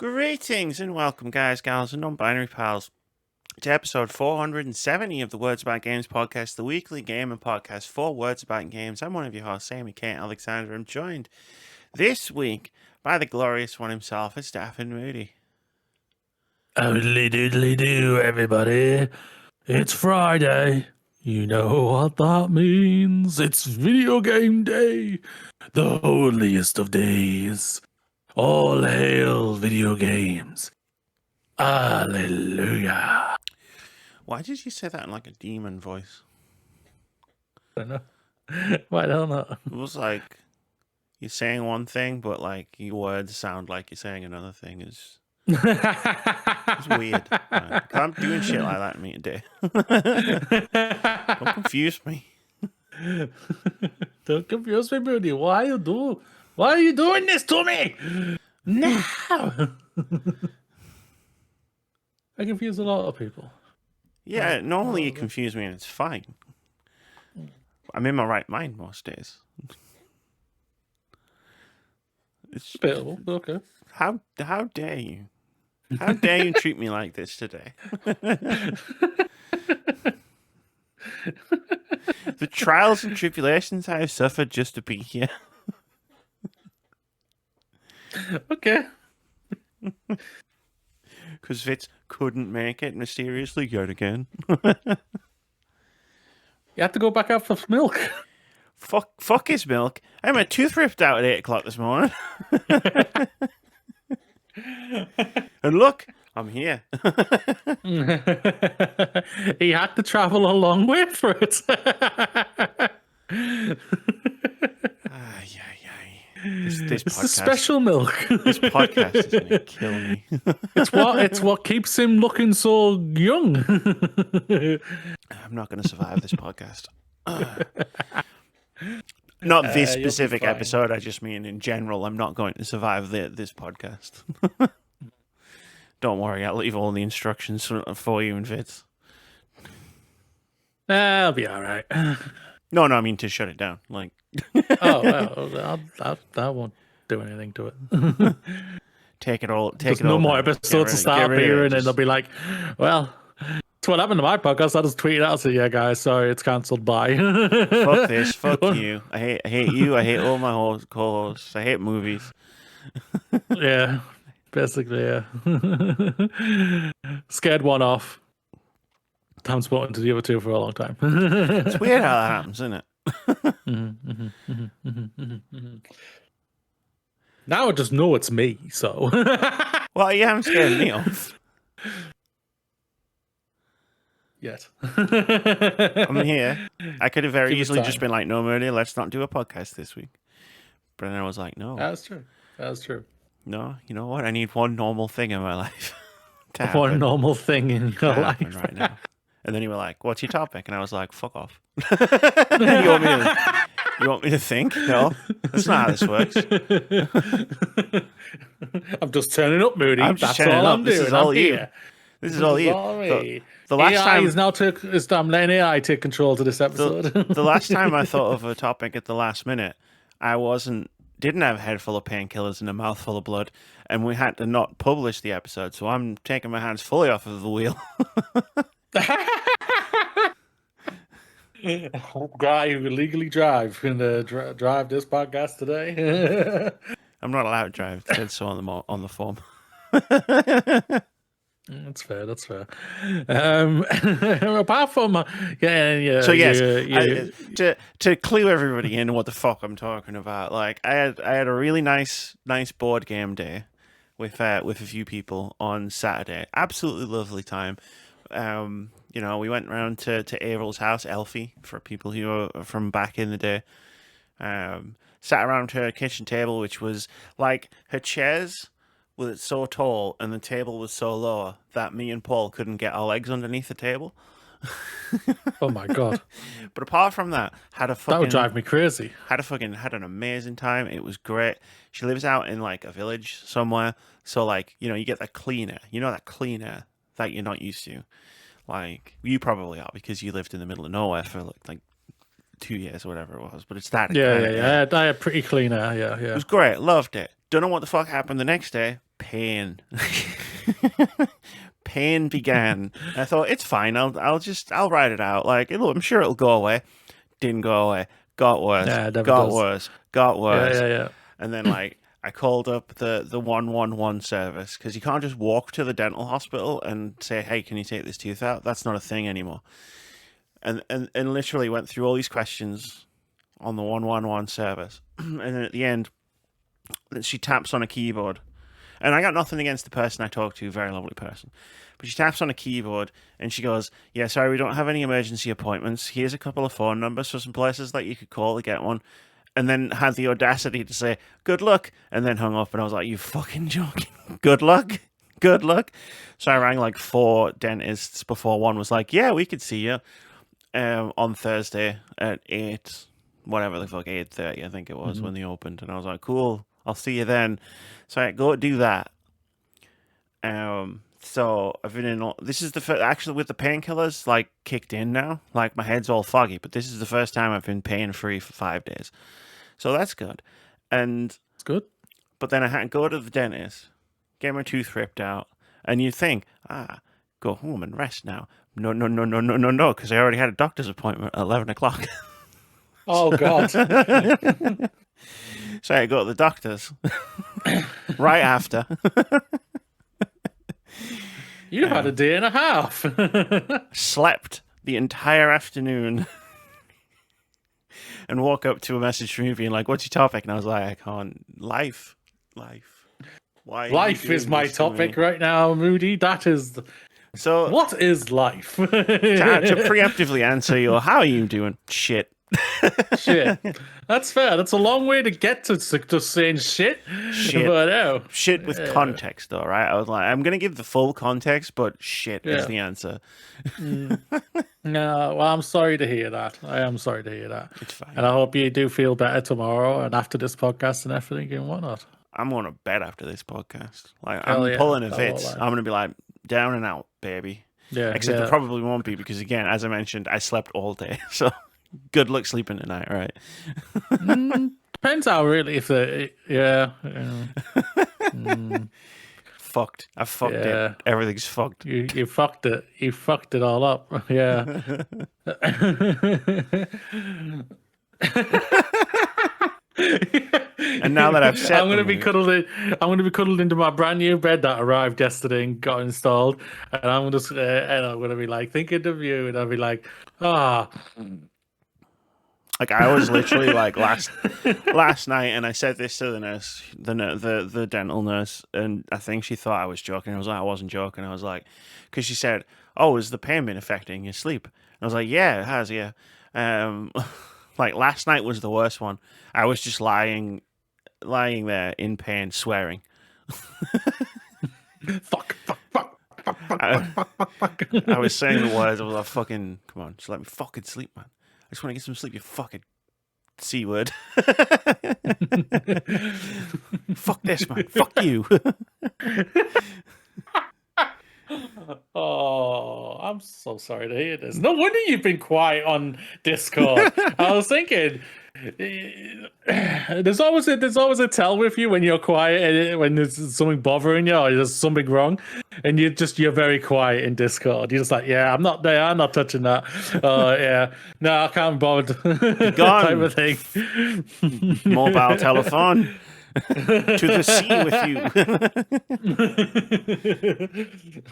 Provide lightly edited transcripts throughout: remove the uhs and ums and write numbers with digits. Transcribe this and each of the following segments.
Greetings and welcome, guys, gals, and non-binary pals, to episode 470 of the Words About Games podcast, the weekly gaming podcast for Words About Games. I'm one of your hosts, Amy Kate Alexander. I'm joined this week by the glorious one himself, it's Daffin Moody. Oodly doodly do, everybody. It's Friday. You know what that means. It's video game day. The holiest of days. All hail video games. Hallelujah. Why did you say that in like a demon voice? I don't know. Why don't know? It was like you're saying one thing, but like your words sound like you're saying another thing. It's weird. I'm doing shit like that to me today. Don't confuse me. Don't confuse me, Moody. Why are you doing this to me? No. I confuse a lot of people. Yeah, normally you confuse me and it's fine. I'm in my right mind most days. It's Debatable, okay. How dare you? How dare you treat me like this today? The trials and tribulations I have suffered just to be here. Okay. Because Vitz couldn't make it mysteriously yet again. You have to go back out for milk. Fuck his milk. I had my tooth ripped out at 8 o'clock this morning. And look, I'm here. He had to travel a long way for it. This It's podcast, the special milk. This podcast is going to kill me. It's what keeps him looking so young. I'm not going to survive this podcast. Not this specific episode. I just mean in general. I'm not going to survive this podcast. Don't worry. I'll leave all the instructions for you and Vitz. I'll be all right. No, I mean to shut it down. Like, I won't do anything to it. take it all. There's no more episodes to start up here, and then they'll be like, "Well, that's what happened to my podcast. I just tweeted out to you guys. Sorry, it's cancelled. Bye." Fuck this. Fuck you. I hate you. I hate all my co-hosts. I hate movies. Yeah, basically, yeah. Scared one off. Haven't spoken to the other two for a long time. It's weird how that happens, isn't it? Now I just know it's me, so. Well, you haven't scared me off. Yet. I'm here. I could have very easily just been like, no, Moody, let's not do a podcast this week. But then I was like, no. That's true. No, you know what? I need one normal thing in my life. One normal thing in your life right now. And then you were like, what's your topic? And I was like, fuck off. You want me to think? No, that's not how this works. I'm just turning up, Moody. That's all I'm doing. This is all you. This is all you. The last time is now I'm letting AI take control to this episode. The last time I thought of a topic at the last minute, I didn't have a head full of painkillers and a mouth full of blood, and we had to not publish the episode, so I'm taking my hands fully off of the wheel. Guy who can legally drive can drive this podcast today. I'm not allowed to drive. It said so on the form. That's fair. Apart from So yes, to clue everybody in what the fuck I'm talking about, like I had a really nice board game day with a few people on Saturday. Absolutely lovely time. We went around to Avril's house, Elfie, for people who are from back in the day. Sat around her kitchen table, which was like her chairs was so tall and the table was so low that me and Paul couldn't get our legs underneath the table. Oh my god! But apart from that, that would drive me crazy. Had an amazing time. It was great. She lives out in like a village somewhere, so like you get that clean air. You know that clean air that you're not used to. Like you probably are because you lived in the middle of nowhere for like 2 years or whatever it was. But it's that. Yeah. I had pretty clean air. Yeah. It was great. Loved it. Don't know what the fuck happened the next day. Pain. Pain began. I thought, it's fine. I'll ride it out. Like, I'm sure it'll go away. Didn't go away. Got worse. Yeah, it never got does. worse. Got worse. Yeah. And then, like, I called up the 111 service, because you can't just walk to the dental hospital and say, hey, can you take this tooth out? That's not a thing anymore. And literally went through all these questions on the 111 service. And then at the end, she taps on a keyboard. And I got nothing against the person I talked to, very lovely person. But she taps on a keyboard and she goes, yeah, sorry, we don't have any emergency appointments. Here's a couple of phone numbers for some places that you could call to get one. And then had the audacity to say, good luck. And then hung up, and I was like, you fucking joking? Good luck? Good luck? So I rang like 4 dentists before one was like, yeah, we could see you on Thursday at 8, whatever the fuck, 8:30, I think it was, when they opened. And I was like, cool, I'll see you then. So I go do that. So I've been in. This is the first, actually, with the painkillers like kicked in now. Like, my head's all foggy, but this is the first time I've been pain free for 5 days. So that's good. And It's good. But then I had to go to the dentist, get my tooth ripped out, and you think, go home and rest now. No, because I already had a doctor's appointment at 11 o'clock. Oh God. So I go to the doctor's right after. You had a day and a half. Slept the entire afternoon and woke up to a message from you being like, what's your topic? And I was like, I can't. Life. Why? Life is my topic right now, Moody. That is. So what is life? To preemptively answer your, how are you doing? Shit. Shit. That's fair. That's a long way to get to saying shit. Shit. But no. Shit with context, though, right? I was like, I'm going to give the full context, but shit is the answer. No, well, I'm sorry to hear that. I am sorry to hear that. It's fine. And I hope you do feel better tomorrow and after this podcast and everything and whatnot. I'm going to bed after this podcast. Like, Hell I'm yeah. pulling a Vitz. I'm going to be like, down and out, baby. Yeah. Except it probably won't be, because, again, as I mentioned, I slept all day. So good luck sleeping tonight, right? Depends how really, if the, Fucked. I fucked it. Everything's fucked. You fucked it. You fucked it all up. Yeah. And now that I've said, I'm gonna be cuddled into my brand new bed that arrived yesterday and got installed, and I'm gonna be like thinking of you, and I'll be like, like, I was literally like last night, and I said this to the nurse, the dental nurse, and I think she thought I was joking. I was like, I wasn't joking. I was like, because she said, "Oh, has the pain been affecting your sleep?" And I was like, "Yeah, it has. Yeah." Like, last night was the worst one. I was just lying there in pain, swearing. Fuck. I was saying the words. I was like, "Fucking, come on, just let me fucking sleep, man. I just want to get some sleep, you fucking C word." Fuck this, man. Fuck you. Oh, I'm so sorry to hear this. No wonder you've been quiet on Discord. I was thinking, there's always a tell with you when you're quiet, when there's something bothering you or there's something wrong, and you're very quiet in Discord. You're just like, yeah, I'm not there. I'm not touching that. Yeah, no, I can't bother. Gone. Type of thing. Mobile telephone. To the sea with you.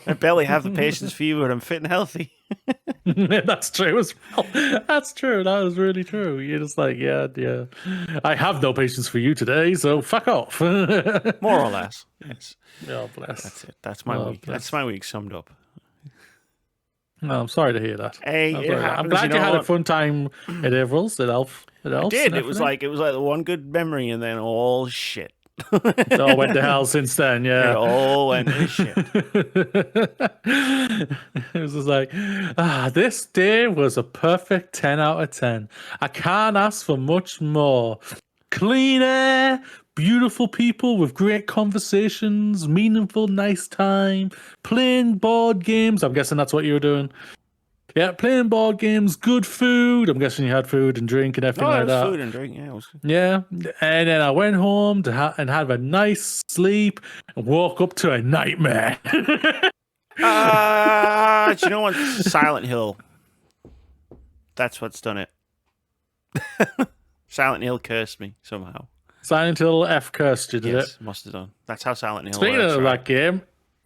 I barely have the patience for you, but I'm fit and healthy. That's true as well. That's true. That is really true. You're just like, yeah. I have no patience for you today, so fuck off. More or less. Yes. Oh, bless. That's it. That's my week. Bless. That's my week summed up. No, I'm sorry to hear that. Hey, I'm glad you had a fun time at Everill's. It helped. I did. It was like the one good memory, and then all shit. It all went to hell since then. Yeah, it all went to shit. It was just like, this day was a perfect 10 out of 10. I can't ask for much more. Clean air, beautiful people with great conversations, meaningful, nice time, playing board games. I'm guessing that's what you were doing. Yeah, playing board games, good food. I'm guessing you had food and drink and everything like that. Food and drink, yeah. It was... Yeah, and then I went home to and had a nice sleep and woke up to a nightmare. Do you know what? Silent Hill. That's what's done it. Silent Hill cursed me somehow. Silent Hill F cursed you, did it? Must have done. That's how Silent Hill Speaking works, of that game,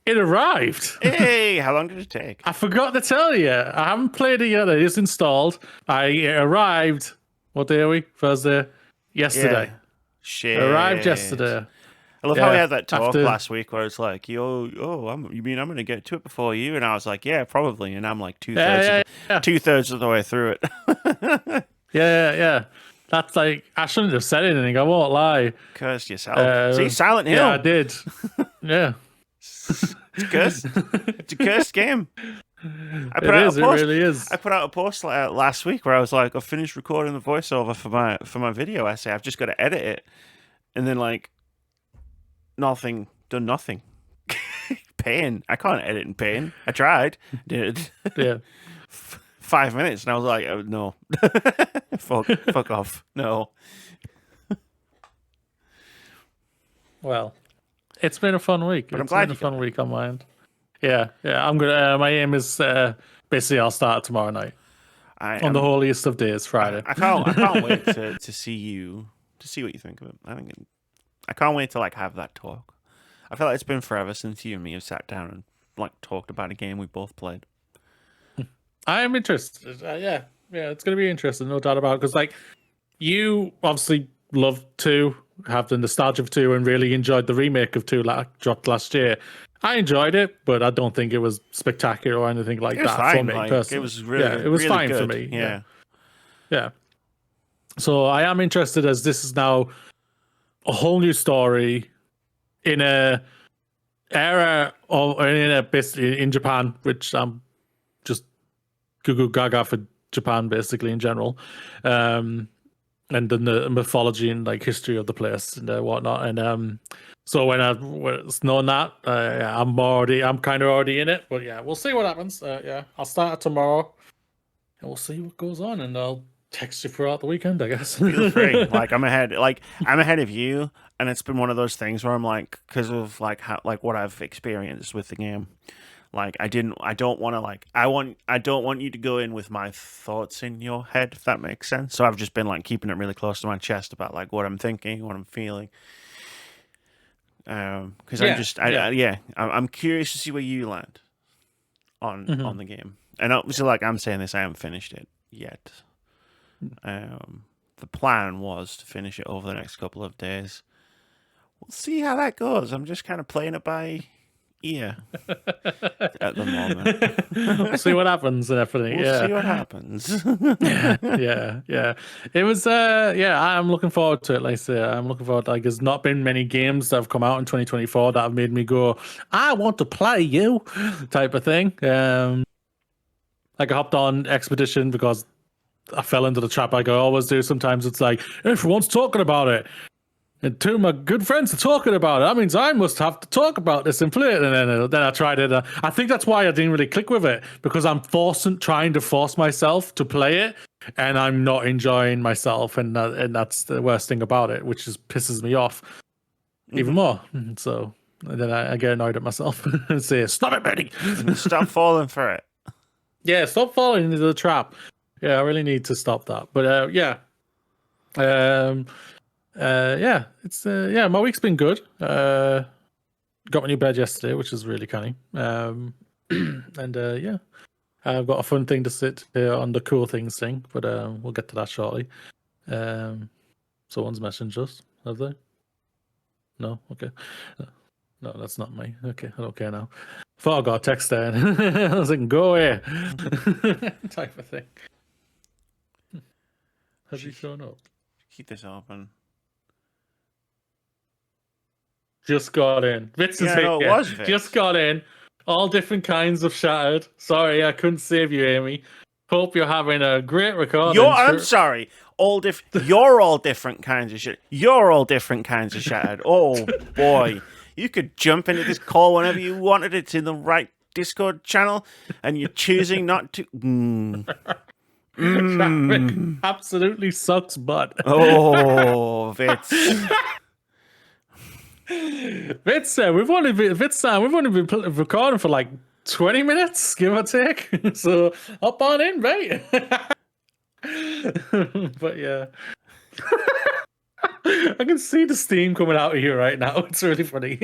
it arrived. Hey, how long did it take? I forgot to tell you. I haven't played it yet. It is installed. It arrived. What day are we? Thursday? Yesterday. Yeah. Shit. It arrived yesterday. I love how we had that talk last week where it's like, you mean I'm going to get to it before you? And I was like, yeah, probably. And I'm like two-thirds of the way through it. Yeah. That's like, I shouldn't have said anything. I won't lie. Cursed yourself. See, Silent Hill. Yeah, I did. Yeah. It's cursed. It's a cursed game. It really is. I put out a post last week where I was like, I finished recording the voiceover for my video essay. I've just got to edit it. And then like, done nothing. Pain. I can't edit in pain. I tried. Did. Yeah. 5 minutes, and I was like, oh, no. fuck off. No. Well, it's been a fun week. But I'm glad it's been a fun week on my end. Yeah. I'm gonna. My aim is basically I'll start tomorrow night on the holiest of days, Friday. I can't wait to see what you think of it. I can't wait to like have that talk. I feel like it's been forever since you and me have sat down and like talked about a game we both played. I am interested. Yeah, it's going to be interesting, no doubt about it. Because, like, you obviously love 2, have the nostalgia of 2, and really enjoyed the remake of 2 dropped last year. I enjoyed it, but I don't think it was spectacular or anything like that fine, for me personally. It was really, it was really fine good. for me. Yeah. So I am interested, as this is now a whole new story in a era basically in Japan, which I'm just goo gaga for Japan basically in general, and then the mythology and like history of the place and whatnot. And so when it's known that, I'm kind of already in it. But yeah, we'll see what happens. I'll start it tomorrow, and we'll see what goes on, and I'll text you throughout the weekend, I guess. Feel free. I'm ahead of you, and it's been one of those things where I'm like, because of like how like what I've experienced with the game. Like I don't want you to go in with my thoughts in your head, if that makes sense. So I've just been like keeping it really close to my chest about like what I'm thinking, what I'm feeling. Because I'm curious to see where you land on the game. And obviously, like I'm saying this, I haven't finished it yet. The plan was to finish it over the next couple of days. We'll see how that goes. I'm just kind of playing it by ear at the moment. We'll see what happens and everything. We'll see what happens. yeah. It was I'm looking forward to it. Like I say, I'm looking forward to, like, there's not been many games that have come out in 2024 that have made me go, I want to play you type of thing. Like I hopped on Expedition because I fell into the trap like I always do. Sometimes it's like, everyone's talking about it. And 2 of my good friends are talking about it. That means I must have to talk about this and play it. And then I tried it. I think that's why I didn't really click with it, because I'm trying to force myself to play it, and I'm not enjoying myself. And that's the worst thing about it, which just pisses me off even more. So then I get annoyed at myself and say, stop it, Moody. Stop falling for it. Yeah, stop falling into the trap. Yeah, I really need to stop that. But my week's been good. Got my new bed yesterday, which is really canny. I've got a fun thing to sit here on the cool things thing, but we'll get to that shortly. Someone's messaged us, have they? No? Okay. No, that's not me. Okay, I don't care now. Thought I got a text there. I was like, go away. Type of thing. Has he shown up? Keep this open. Just got in. Vitz is here. It was Vitz. Just got in. All different kinds of shattered. Sorry, I couldn't save you, Amy. Hope you're having a great recording. I'm sorry. You're all different kinds of shit. You're all different kinds of shattered. Oh boy, you could jump into this call whenever you wanted. It's in the right Discord channel, and you're choosing not to. Traffic absolutely sucks butt. Oh, Vitz. Vitz, we've only been recording for like 20 minutes, give or take. So hop on in, mate. But yeah. I can see the steam coming out of you right now. It's really funny.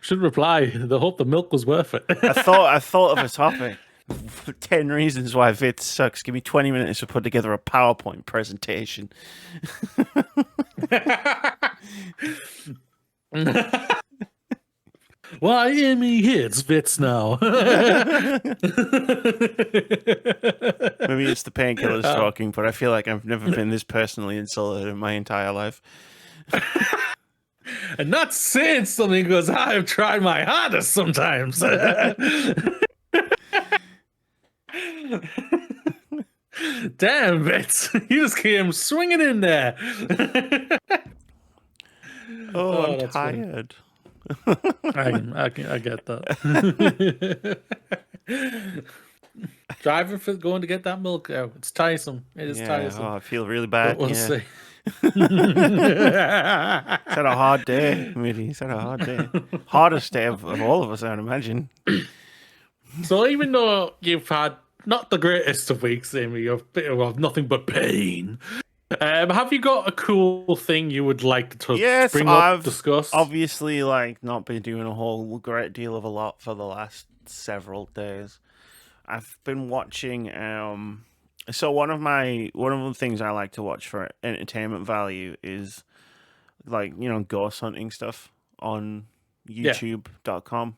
Should reply. I hope the milk was worth it. I thought of a topic. 10 reasons why Vitz sucks. Give me 20 minutes to put together a PowerPoint presentation. Why Emmy hits Vitz now? Maybe it's the painkillers talking, but I feel like I've never been this personally insulted in my entire life. And not saying something because I've tried my hardest sometimes. Damn, Vitz. You just came swinging in there. I'm tired. I get that. Driving for going to get that milk out. It's tiresome. It is tiresome. I feel really bad. We'll see. It's had a hard day, Moody. It's had a hard day. Hardest day of all of us, I'd imagine. So even though you've had not the greatest of weeks, Amy, you've of nothing but pain. Have you got a cool thing you would like to bring up, discuss? Obviously, like, not been doing a whole great deal of a lot for the last several days. I've been watching. So one of the things I like to watch for entertainment value is, like, ghost hunting stuff on YouTube.com.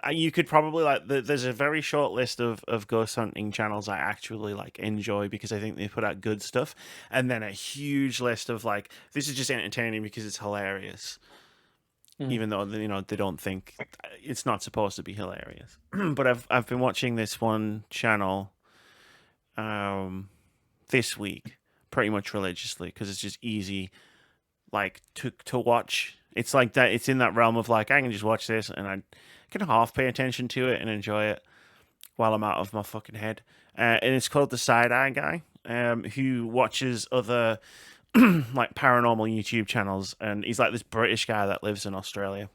You could probably there's a very short list of ghost hunting channels I actually enjoy because I think they put out good stuff, and then a huge list of this is just entertaining because it's hilarious, even though they don't think it's not supposed to be hilarious. But I've been watching this one channel this week pretty much religiously because it's just easy to watch. It's like that. It's in that realm of I can just watch this and I can half pay attention to it and enjoy it while I'm out of my fucking head. And it's called The Side Eye Guy, who watches other paranormal YouTube channels, and he's this British guy that lives in Australia,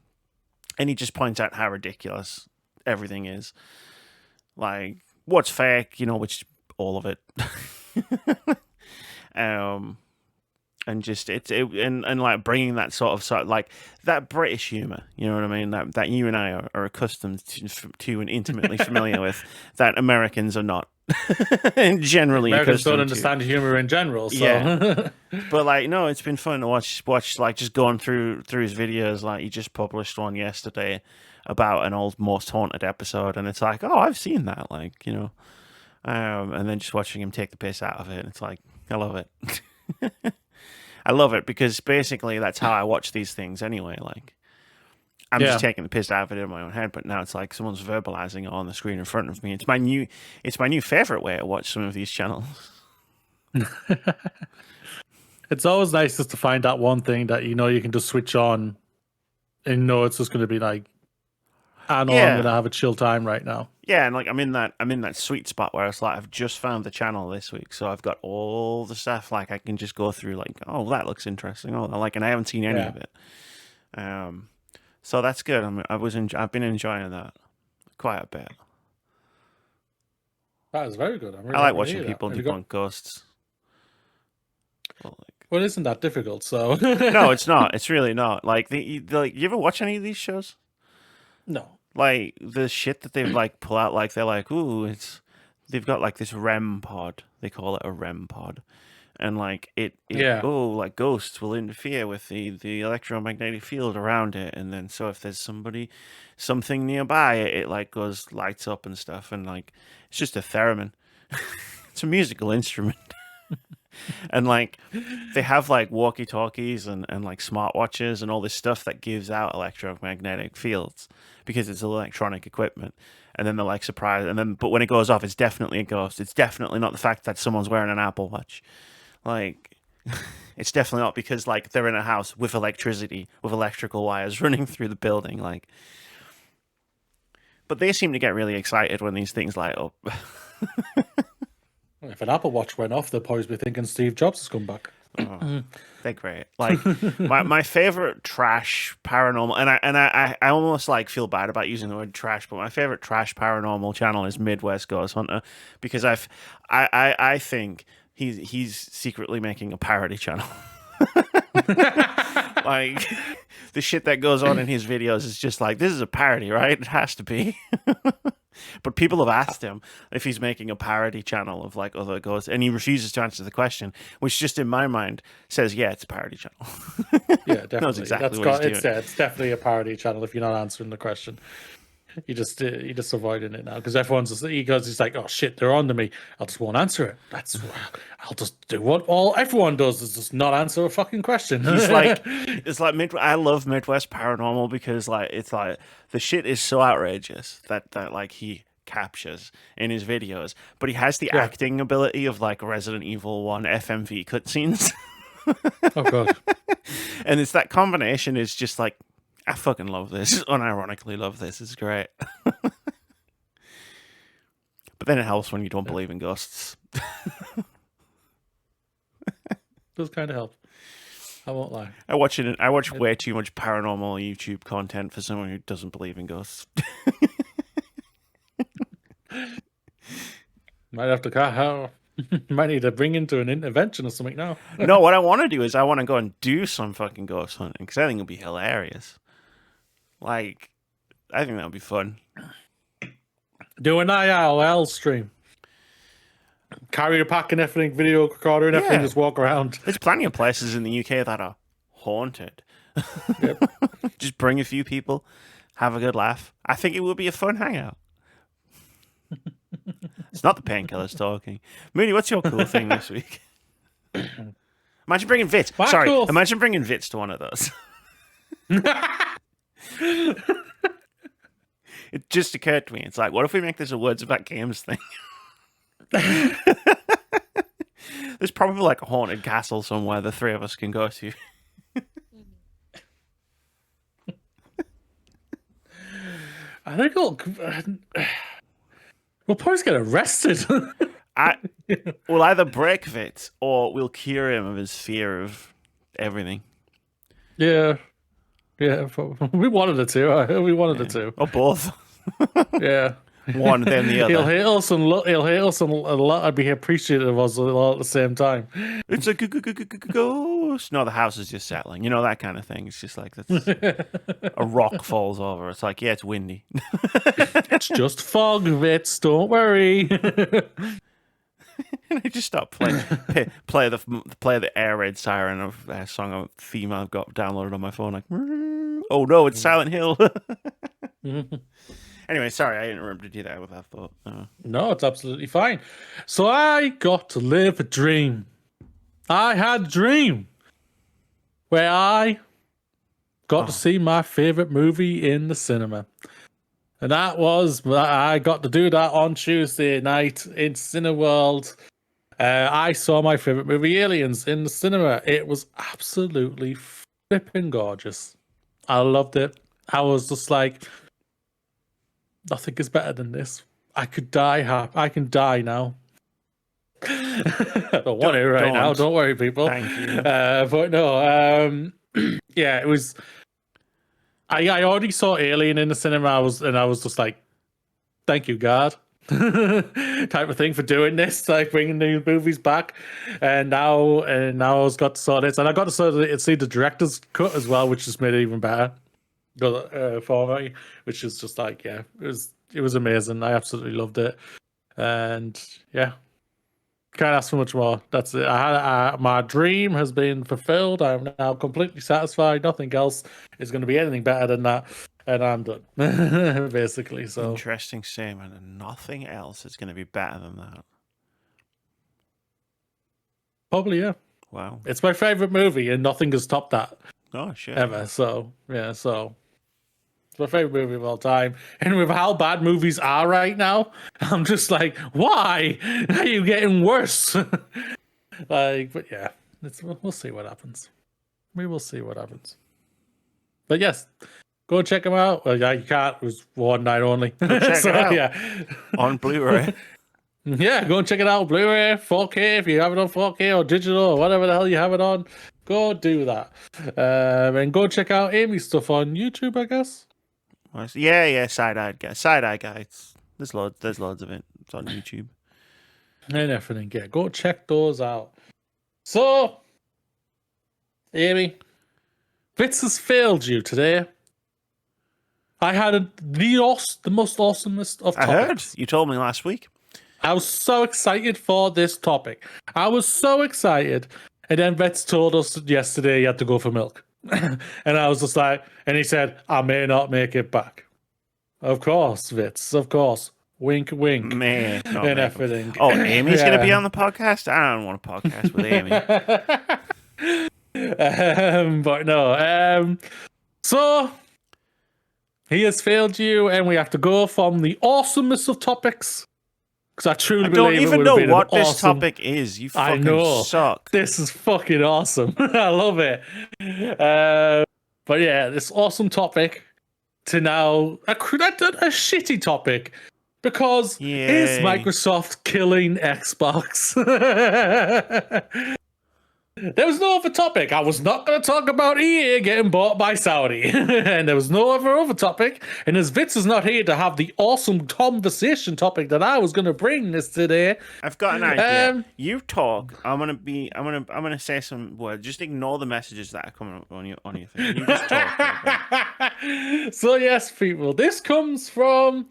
and he just points out how ridiculous everything is. What's fake, which all of it. And just and bringing that sort of that British humor, you know what I mean? That you and I are accustomed to and intimately familiar with, that Americans are not. And generally, Americans don't understand humor in general. So. Yeah, but no, it's been fun to watch. Just going through his videos. He just published one yesterday about an old Most Haunted episode, and it's oh, I've seen that, and then just watching him take the piss out of it, and it's I love it. I love it because basically that's how I watch these things anyway. I'm just taking the piss out of it in my own head, but now it's someone's verbalizing it on the screen in front of me. It's my new favorite way to watch some of these channels. It's always nice just to find that one thing that you can just switch on and it's just going to be I'm going to have a chill time right now. Yeah, and I'm in that sweet spot where it's I've just found the channel this week, so I've got all the stuff I can just go through oh, that looks interesting. Oh, and I haven't seen any of it. So that's good. I've been enjoying that quite a bit. That is very good. I like watching people debunk ghosts. Well, isn't that difficult? So no, it's not. It's really not. You ever watch any of these shows? No. The shit that they've pull out, they're ooh, they've got this REM pod. They call it a REM pod. And ghosts will interfere with the electromagnetic field around it, and then so if there's something nearby it lights up and stuff, and it's just a theremin. It's a musical instrument. And they have walkie-talkies and smartwatches and all this stuff that gives out electromagnetic fields because it's electronic equipment. and then they're like surprised, and then but when it goes off, it's definitely a ghost. It's definitely not the fact that someone's wearing an Apple Watch. Like, it's definitely not because like they're in a house with electricity, with electrical wires running through the building. Like, but they seem to get really excited when these things light up. If an Apple Watch went off, they'd probably be thinking Steve Jobs has come back. Oh, they're great. Like my favorite trash paranormal, and I almost like feel bad about using the word trash, but my favorite trash paranormal channel is Midwest Ghost Hunter, because I think he's secretly making a parody channel. Like, the shit that goes on in his videos is just like, this is a parody, right? It has to be. But people have asked him if he's making a parody channel of like other ghosts, and he refuses to answer the question, which just in my mind says, yeah, it's a parody channel. Yeah, definitely. Knows exactly what he's doing. It's definitely a parody channel if you're not answering the question. You're just avoiding it now because everyone's just, he's like, oh shit, they're on to me. I just won't answer it. I'll just do what everyone does, is just not answer a fucking question. He's like, it's like I love Midwest Paranormal because like it's like the shit is so outrageous that like he captures in his videos, but he has the acting ability of like Resident Evil 1 FMV cutscenes. Oh god. And it's that combination is just like, I fucking love this. Unironically love this. It's great. But then it helps when you don't believe in ghosts. Does kind of help. I won't lie. I watch way too much paranormal YouTube content for someone who doesn't believe in ghosts. Might have to might need to bring into an intervention or something now. No, what I want to do is I want to go and do some fucking ghost hunting because I think it'll be hilarious. Like, I think that would be fun. Do an IRL stream. Carry a pack and everything, video recorder and everything, just walk around. There's plenty of places in the UK that are haunted. Yep. Just bring a few people, have a good laugh. I think it would be a fun hangout. It's not the painkillers talking. Moody, what's your cool thing this week? Imagine bringing Vitz. Imagine bringing Vitz to one of those. It just occurred to me. It's like, what if we make this a Words About Games thing? There's probably like a haunted castle somewhere the three of us can go to. I think we'll probably get arrested. We'll either break Vitz or we'll cure him of his fear of everything. Yeah. Yeah, we wanted the two. We wanted the two. Or both. Yeah. One, then the other. He'll hate us and a lot. I'd be appreciative of us all at the same time. It's a ghost. No, the house is just settling. You know, that kind of thing. It's just like that's a rock falls over. It's like, yeah, it's windy. It's just fog, Vitz. Don't worry. And I just start playing, play the air raid siren of a song theme I've got downloaded on my phone. Like, oh no, it's Silent Hill. Anyway, sorry, I interrupted you there with that thought. No, it's absolutely fine. So I got to live a dream. I had a dream where I got to see my favorite movie in the cinema. And I got to do that on Tuesday night in Cineworld. I saw my favorite movie, Aliens, in the cinema. It was absolutely flipping gorgeous. I loved it. I was just like, nothing is better than this. I could die happy. I can die now. I don't want to right now. Don't worry, people. Thank you. But no, yeah, it was. I already saw Alien in the cinema. I was just like, thank you, God, type of thing for doing this, like bringing the movies back. And now I was got to saw this, and I got to see the director's cut as well, which just made it even better for me. Which is just like, yeah, it was amazing. I absolutely loved it, and yeah. Can't ask for much more. That's it. My dream has been fulfilled. I'm now completely satisfied. Nothing else is going to be anything better than that, and I'm done. Basically, so interesting statement. And nothing else is going to be better than that. Probably, yeah. Wow, it's my favorite movie, and nothing has topped that. Oh shit! Ever. So yeah. So It's my favorite movie of all time. And with how bad movies are right now, I'm just like, why are you getting worse? But yeah, we'll see what happens. We will see what happens. But yes, go check them out. Well, yeah, you can't. It was one night only. Check it out. Yeah. On Blu-ray. Yeah, go and check it out. Blu-ray, 4K, if you have it on 4K or digital or whatever the hell you have it on, go do that. And go check out Amy's stuff on YouTube, I guess. Yeah, Side-Eye Guy. There's loads of it. It's on YouTube. And everything. Yeah, go check those out. So, Amy, Vitz has failed you today. I had the most awesomest of topics. I heard. You told me last week. I was so excited for this topic. I was so excited. And then Vitz told us yesterday he had to go for milk. And I was just like, and he said, I may not make it back. Of course, Vitz, of course. Wink, wink. Man. And everything. Oh, Amy's going to be on the podcast? I don't want a podcast with Amy. But no. So, he has failed you, and we have to go from the awesomest of topics. Because I truly believe don't even know what this awesome... topic is. You fucking suck. This is fucking awesome. I love it. But yeah, this awesome topic to now a shitty topic. Because is Microsoft killing Xbox? There was no other topic. I was not going to talk about EA getting bought by Saudi. And there was no other topic. And as Vitz is not here to have the awesome conversation topic that I was going to bring this today. I've got an idea. You talk. I'm gonna say some words. Just ignore the messages that are coming up on your thing. You just talk. So yes, people, this comes from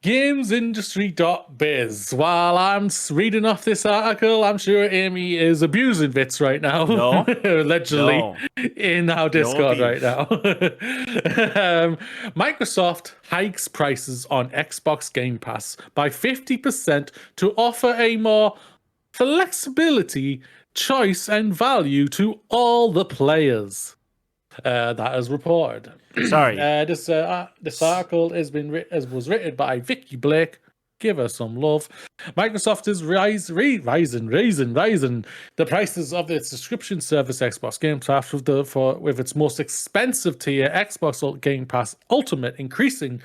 GamesIndustry.biz. While I'm reading off this article, I'm sure Amy is abusing Vitz right now. No. Allegedly. No. In our Discord right now. Microsoft hikes prices on Xbox Game Pass by 50% to offer a more flexibility, choice, and value to all the players. That is reported. Sorry. This article was written by Vicky Blake. Give her some love. Microsoft is raising the prices of its subscription service Xbox Game Pass with its most expensive tier Xbox Game Pass Ultimate increasing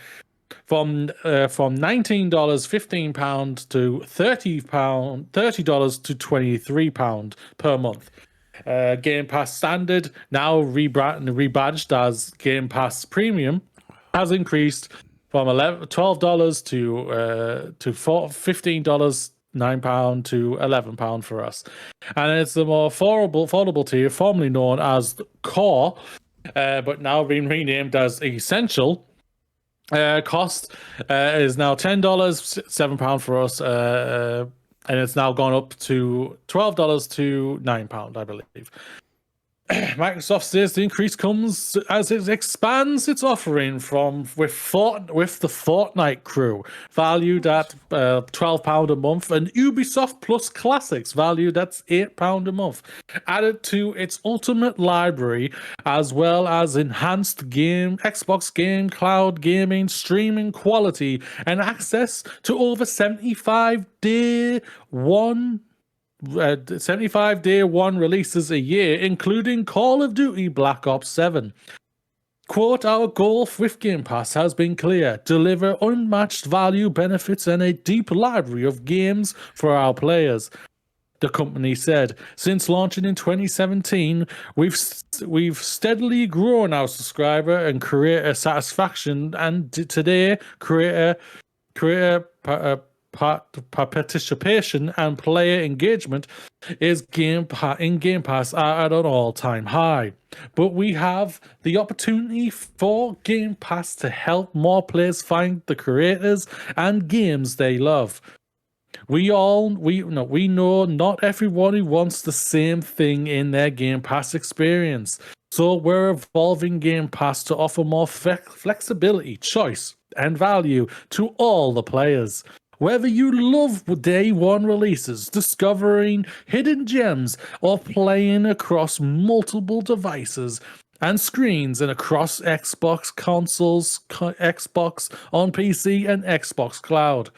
from $19, £15 to $30 to $23 per month. Game Pass Standard, now rebadged as Game Pass Premium, has increased from $12 to $15, £9 to £11 for us, and it's the more affordable tier, formerly known as Core, but now being renamed as Essential. Cost is now $10, £7 for us. And it's now gone up to $12 to £9, I believe. Microsoft says the increase comes as it expands its offering with the Fortnite crew, valued at £12 a month, and Ubisoft Plus Classics, valued at £8 a month, added to its Ultimate library, as well as enhanced Xbox Game Cloud gaming, streaming quality, and access to over 75-day one releases a year, including Call of Duty Black Ops 7. Quote, our goal with Game Pass has been clear: deliver unmatched value, benefits, and a deep library of games for our players, the company said. Since launching in 2017, we've steadily grown our subscriber and creator satisfaction, and today creator participation and player engagement is Game Pass are at an all-time high. But we have the opportunity for Game Pass to help more players find the creators and games they love. We know not everyone wants the same thing in their Game Pass experience. So we're evolving Game Pass to offer more flexibility, choice, and value to all the players. Whether you love day one releases, discovering hidden gems, or playing across multiple devices, and screens and across Xbox consoles, Xbox on PC, and Xbox Cloud.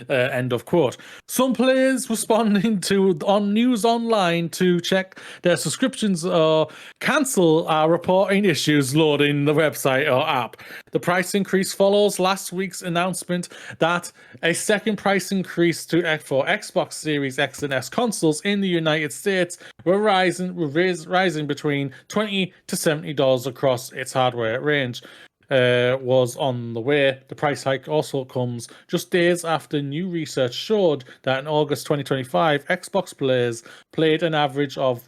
End of quote. Some players responding to on news online to check their subscriptions or cancel are reporting issues loading the website or app. The price increase follows last week's announcement that a second price increase for Xbox Series X and S consoles in the United States were rising between $20 to $70 across its hardware range. Was on the way. The price hike also comes just days after new research showed that in August 2025, Xbox players played an average of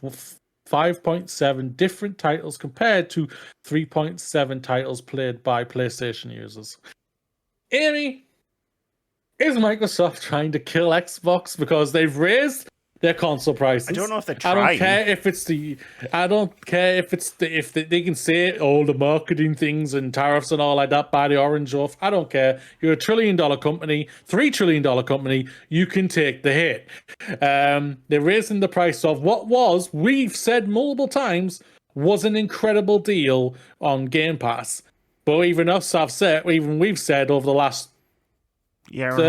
5.7 different titles compared to 3.7 titles played by PlayStation users. Amy, is Microsoft trying to kill Xbox because they've raised their console prices? I don't know if they're trying. I don't care if they can say all the marketing things and tariffs and all like that by the orange off. I don't care. You're $1 trillion company, $3 trillion company. You can take the hit. They're raising the price of what we've said multiple times, was an incredible deal on Game Pass. But even we've said over the last year and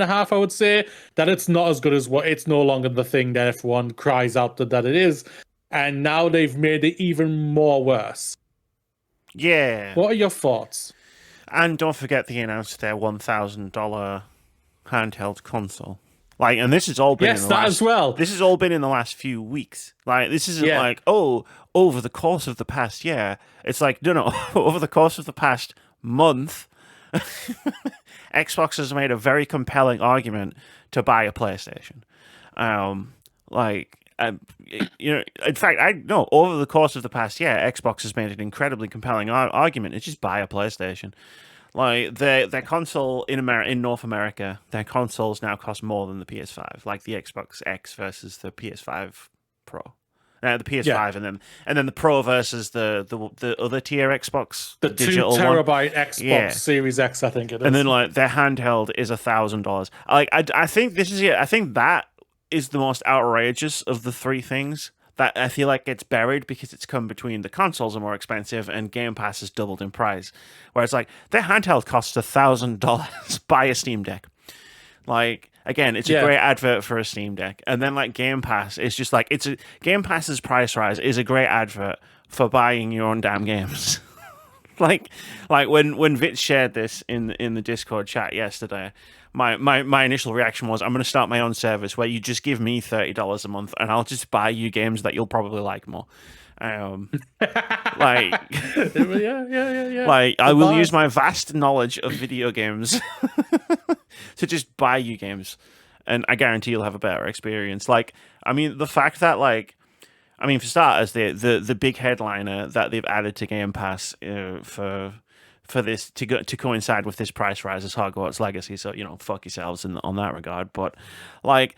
a half, I would say, that it's not as good as what it's no longer the thing that everyone cries out that it is. And now they've made it even more worse. Yeah. What are your thoughts? And don't forget they announced their $1,000 handheld console. Like, and this has all been as well. This has all been in the last few weeks. Like, this isn't like, over the course of the past year. It's like, no, over the course of the past month, Xbox has made a very compelling argument to buy a PlayStation. In fact, over the course of the past year, Xbox has made an incredibly compelling argument to just buy a PlayStation. Like, their console in North America, their consoles now cost more than the PS5. Like the Xbox X versus the PS5 Pro. The PS5 and then the Pro versus the other tier Xbox, the digital 2 terabyte Xbox Series X, I think it is. And then like their handheld is $1,000. Like I think this is it. I think that is the most outrageous of the three things that I feel like gets buried because it's come between the consoles are more expensive and Game Pass has doubled in price. Whereas like their handheld costs $1,000. Buy a Steam Deck. Like, again, it's a great advert for a Steam Deck. And then, like, Game Pass is just like, Game Pass's price rise is a great advert for buying your own damn games. like when Vitz shared this in the Discord chat yesterday, my initial reaction was, I'm going to start my own service where you just give me $30 a month and I'll just buy you games that you'll probably like more. Like, I will use my vast knowledge of video games to just buy you games, and I guarantee you'll have a better experience. Like, I mean, the fact that, like, I mean, for starters, the big headliner that they've added to Game Pass for this to coincide with this price rise is Hogwarts Legacy. So, fuck yourselves on that regard. But like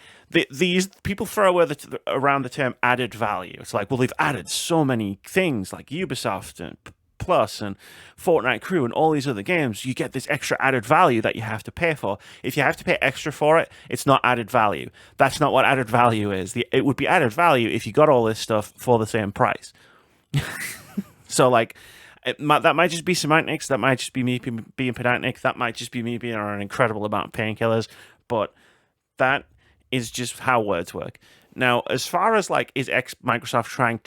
these people throw around the term added value. It's like, well, they've added so many things like Ubisoft and Plus and Fortnite Crew and all these other games. You get this extra added value that you have to pay for. If you have to pay extra for it, it's not added value. That's not what added value is. It would be added value if you got all this stuff for the same price. So like, that might just be semantics. That might just be me being pedantic. That might just be me being on an incredible amount of painkillers. But that is just how words work. Now, as far as like, is Microsoft trying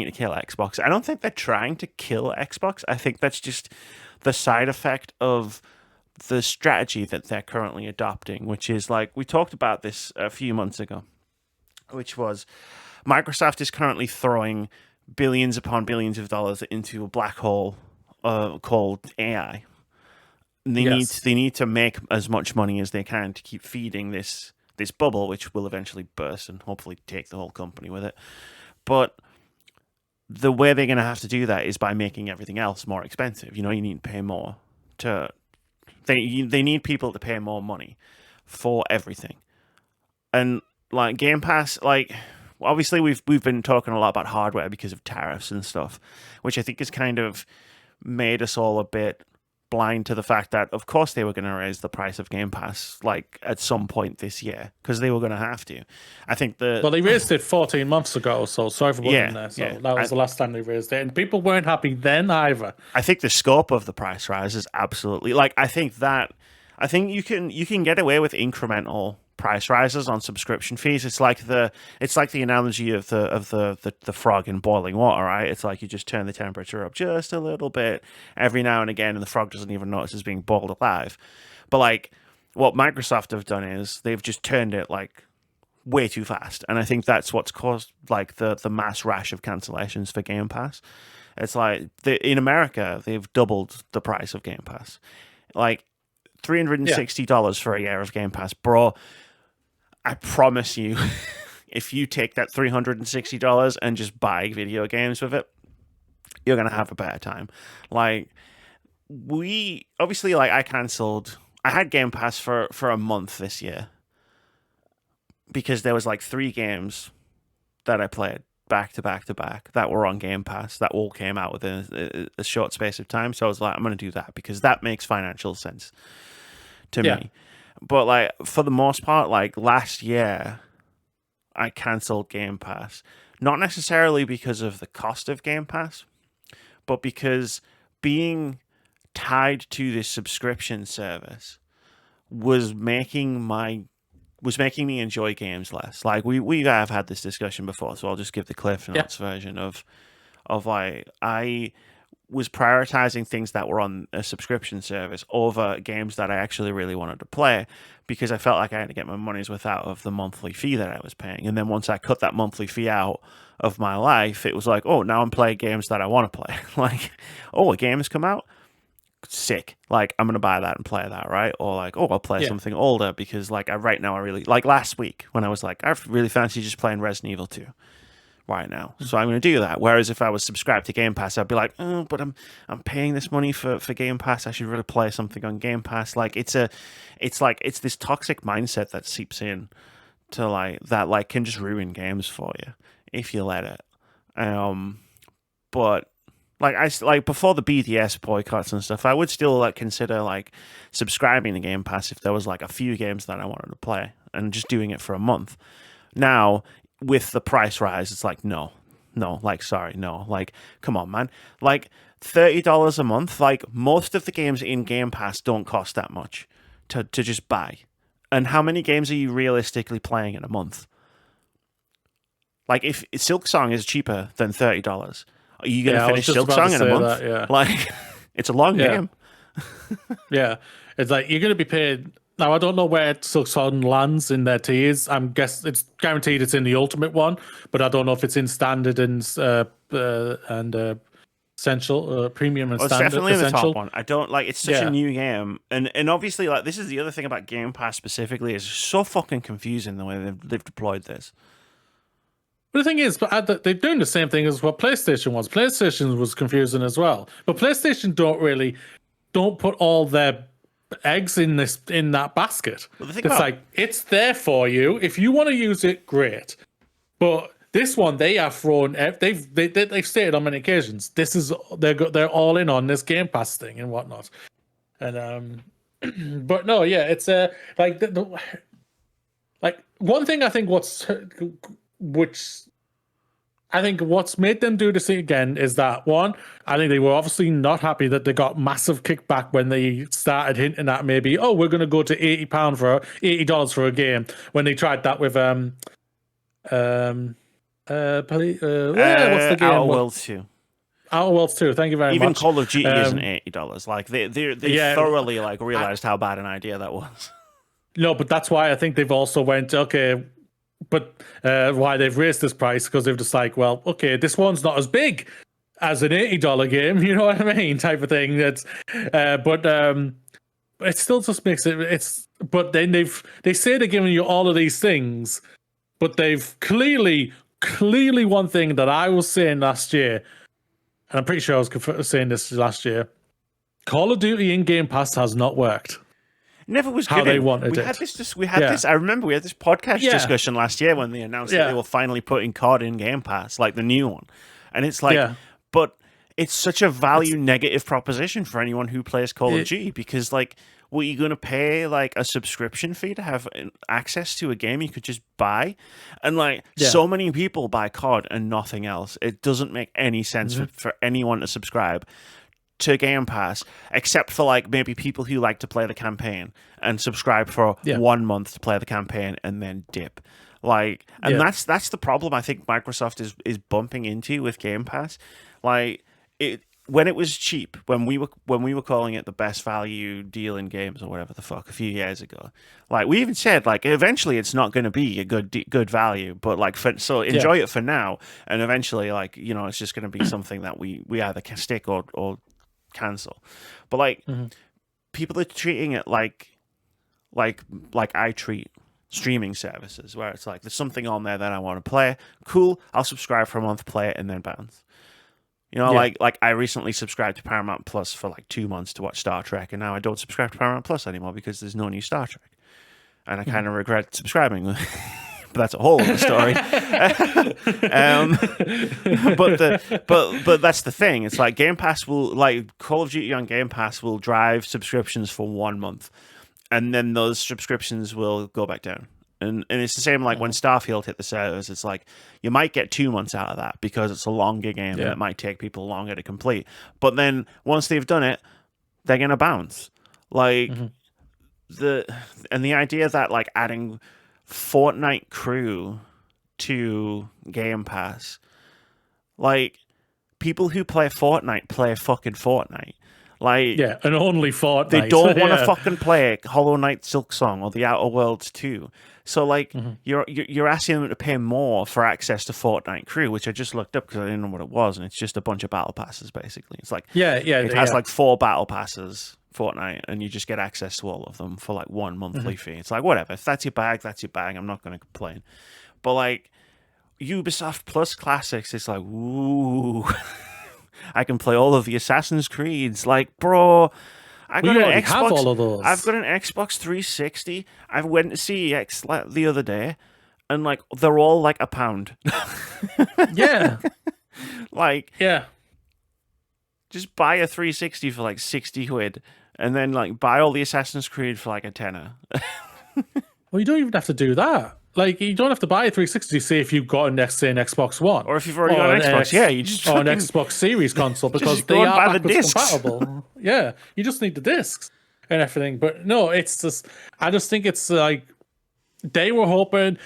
to kill Xbox? I don't think they're trying to kill Xbox. I think that's just the side effect of the strategy that they're currently adopting, which is like, we talked about this a few months ago, which was Microsoft is currently throwing billions upon billions of dollars into a black hole called AI. They need to make as much money as they can to keep feeding this bubble, which will eventually burst and hopefully take the whole company with it. But the way they're going to have to do that is by making everything else more expensive. You need to pay more they need people to pay more money for everything. And like Game Pass, like, obviously we've been talking a lot about hardware because of tariffs and stuff, which I think has kind of made us all a bit blind to the fact that, of course, they were going to raise the price of Game Pass like at some point this year because they were going to have to. I think well, they raised it 14 months ago, so sorry for putting in there. So that was the last time they raised it, and people weren't happy then either. I think the scope of the price rise is absolutely like I think you can get away with incremental price rises on subscription fees. It's like the analogy of the frog in boiling water, right? It's like you just turn the temperature up just a little bit every now and again, and the frog doesn't even notice it's being boiled alive. But like what Microsoft have done is they've just turned it like way too fast, and I think that's what's caused like the mass rash of cancellations for Game Pass. It's like in America they've doubled the price of Game Pass, like $360 for a year of Game Pass, bro. I promise you, if you take that $360 and just buy video games with it, you're gonna have a better time. Like I cancelled. I had Game Pass for a month this year because there was like 3 games that I played back to back to back that were on Game Pass that all came out within a short space of time. So I was like, I'm gonna do that because that makes financial sense to me. But like for the most part, like last year, I cancelled Game Pass, not necessarily because of the cost of Game Pass, but because being tied to this subscription service was making me enjoy games less. Like we have had this discussion before, so I'll just give the Cliff Notes version of like I was prioritizing things that were on a subscription service over games that I actually really wanted to play because I felt like I had to get my money's worth out of the monthly fee that I was paying. And then once I cut that monthly fee out of my life, it was like, oh, now I'm playing games that I want to play. Like, oh, a game has come out? Sick. Like, I'm going to buy that and play that, right? Or like, oh, I'll play something older because like right now I really, like last week when I was like, I really fancy just playing Resident Evil 2. Right now, so I'm going to do that. Whereas if I was subscribed to Game Pass, I'd be like, oh, but I'm paying this money for Game Pass. I should really play something on Game Pass. Like it's this toxic mindset that seeps in to like that like can just ruin games for you if you let it. But like before the BTS boycotts and stuff, I would still like consider like subscribing to Game Pass if there was like a few games that I wanted to play and just doing it for a month. Now, with the price rise, it's like, no, like, sorry, no, like, come on, man. Like, $30 a month, like, most of the games in Game Pass don't cost that much to just buy. And how many games are you realistically playing in a month? Like, if Silksong is cheaper than $30, are you going to finish Silksong in a month? That, Like, it's a long game. Yeah. It's like, you're going to be paid. Now, I don't know where Silksong lands in their tiers. I'm guess it's guaranteed it's in the ultimate one, but I don't know if it's in standard and essential, premium and standard. It's definitely essential. The top one. I don't like. It's such a new game, and obviously, like this is the other thing about Game Pass specifically is so fucking confusing the way they've deployed this. But the thing is, they're doing the same thing as what PlayStation was. PlayStation was confusing as well, but PlayStation don't put all their eggs in that basket. Well, it's like it's there for you if you want to use it, great. But this one, they have thrown. They've stated on many occasions this is they're all in on this Game Pass thing and whatnot. And but no, yeah, it's like like one thing I think what's made them do this again is that one, I think they were obviously not happy that they got massive kickback when they started hinting at maybe, oh, we're going to go to $80 for a game when they tried that with what's the game? Outer Worlds 2. Outer Worlds 2. Thank you very much. Even Call of Duty isn't $80. Like they thoroughly like realized how bad an idea that was. No, but that's why I think they've also went okay. But why they've raised this price because they're just like, well, okay, this one's not as big as an $80 game, you know what I mean, type of thing. That's, but it still just makes it. It's but then they say they're giving you all of these things, but they've clearly one thing that I was saying last year, and I'm pretty sure I was saying this last year. Call of Duty in Game Pass has not worked. Never was how they wanted it. We had this. I remember we had this podcast discussion last year when they announced that they were finally putting COD in Game Pass, like the new one. And it's like, but it's such a value negative proposition for anyone who plays Call of Duty, because like, what, you going to pay like a subscription fee to have access to a game you could just buy? And like, so many people buy COD and nothing else. It doesn't make any sense for anyone to subscribe to Game Pass, except for like maybe people who like to play the campaign and subscribe for 1 month to play the campaign and then dip. Like, and that's the problem I think Microsoft is bumping into with Game Pass. Like, when it was cheap, when we were calling it the best value deal in games or whatever the fuck a few years ago, like, we even said like, eventually it's not going to be a good value, but like, so enjoy it for now, and eventually, like, you know, it's just going to be something that we either can stick or cancel. But like, people are treating it like I treat streaming services, where it's like, there's something on there that I want to play, cool, I'll subscribe for a month, play it, and then bounce. You know, like I recently subscribed to Paramount Plus for like 2 months to watch Star Trek, and now I don't subscribe to Paramount Plus anymore because there's no new Star Trek, and I kind of regret subscribing. But that's a whole other story. But that's the thing. It's like Game Pass will, like, Call of Duty on Game Pass will drive subscriptions for 1 month, and then those subscriptions will go back down. And it's the same like when Starfield hit the servers. It's like, you might get 2 months out of that because it's a longer game and it might take people longer to complete. But then once they've done it, they're gonna bounce. Like, the idea that like adding Fortnite crew to Game Pass, like, people who play Fortnite play fucking Fortnite. Like, and only Fortnite. They don't want to fucking play Hollow Knight Silksong or The Outer Worlds 2. So like, you're asking them to pay more for access to Fortnite crew, which I just looked up because I didn't know what it was, and it's just a bunch of battle passes basically. It's like, it has like 4 battle passes, Fortnite, and you just get access to all of them for like 1 monthly fee. It's like, whatever, if that's your bag, that's your bag. I'm not going to complain. But like, Ubisoft Plus Classics, it's like, ooh. I can play all of the Assassin's Creeds. Like, bro, I got an Xbox. Have all of those. I've got an Xbox 360. I went to CEX the other day, and like, they're all like £1. Like, just buy a 360 for like 60 quid, and then like buy all the Assassin's Creed for like a tenner. Well, you don't even have to do that. Like, you don't have to buy a 360, say, if you've got an Xbox One. Or if you've already got an Xbox, you just... Or an Xbox Series console, because they are backwards compatible. You just need the discs and everything. But no, it's just... I just think it's like... They were hoping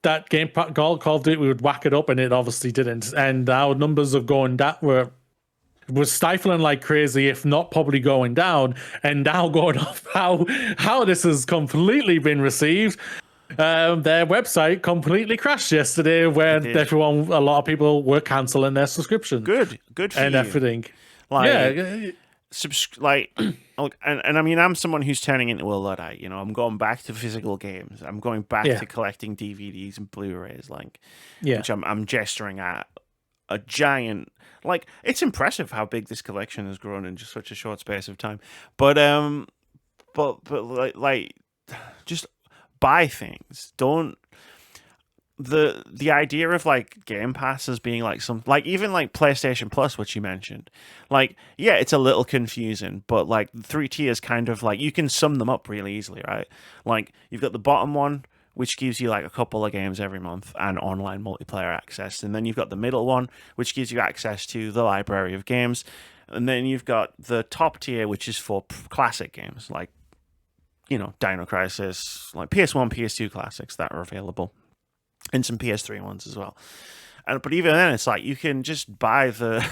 that Call of Duty would whack it up, and it obviously didn't. And our numbers of going that was stifling like crazy, if not probably going down. And now going off how this has completely been received... their website completely crashed yesterday, where a lot of people were canceling their subscription. Good for and you. Everything. Like, and I mean, I'm someone who's turning into a Luddite. You know, I'm going back to physical games. I'm going back to collecting DVDs and Blu-rays, like, which I'm gesturing at a giant. Like, it's impressive how big this collection has grown in just such a short space of time. But like, just buy things. Don't the idea of like Game Pass as being like some, like, even like PlayStation Plus, which you mentioned, like, it's a little confusing, but like 3 tiers kind of like, you can sum them up really easily, right? Like, you've got the bottom one, which gives you like a couple of games every month and online multiplayer access, and then you've got the middle one, which gives you access to the library of games, and then you've got the top tier, which is for classic games like, you know, Dino Crisis, like PS1, PS2 classics that are available, and some PS3 ones as well. But even then, it's like, you can just buy the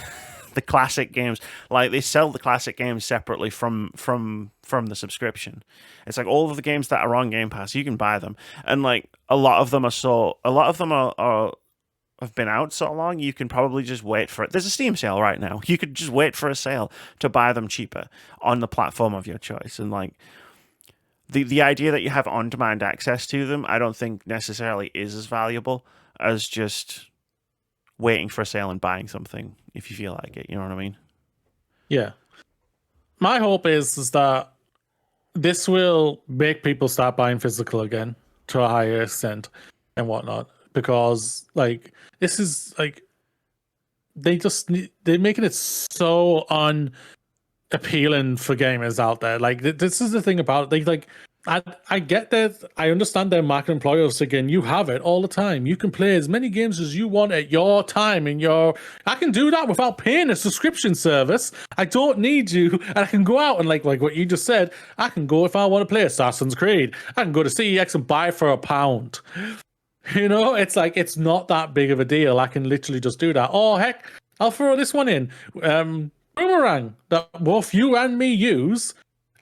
classic games. Like, they sell the classic games separately from the subscription. It's like, all of the games that are on Game Pass, you can buy them, and like, a lot of them have been out so long, you can probably just wait for it. There's a Steam sale right now. You could just wait for a sale to buy them cheaper on the platform of your choice. And like, the idea that you have on-demand access to them, I don't think necessarily is as valuable as just waiting for a sale and buying something if you feel like it. You know what I mean? Yeah. My hope is that this will make people start buying physical again to a higher extent and whatnot, because like, this is like, they're making it so unappealing for gamers out there. Like this is the thing about it. They like. I get that. I understand their market employers again. You have it all the time. You can play as many games as you want at your time. I can do that without paying a subscription service. I don't need you, and I can go out and like what you just said. I can go if I want to play Assassin's Creed. I can go to CEX and buy it for £1. You know, it's like it's not that big of a deal. I can literally just do that. Oh heck, I'll throw this one in. Boomerang that both you and me use.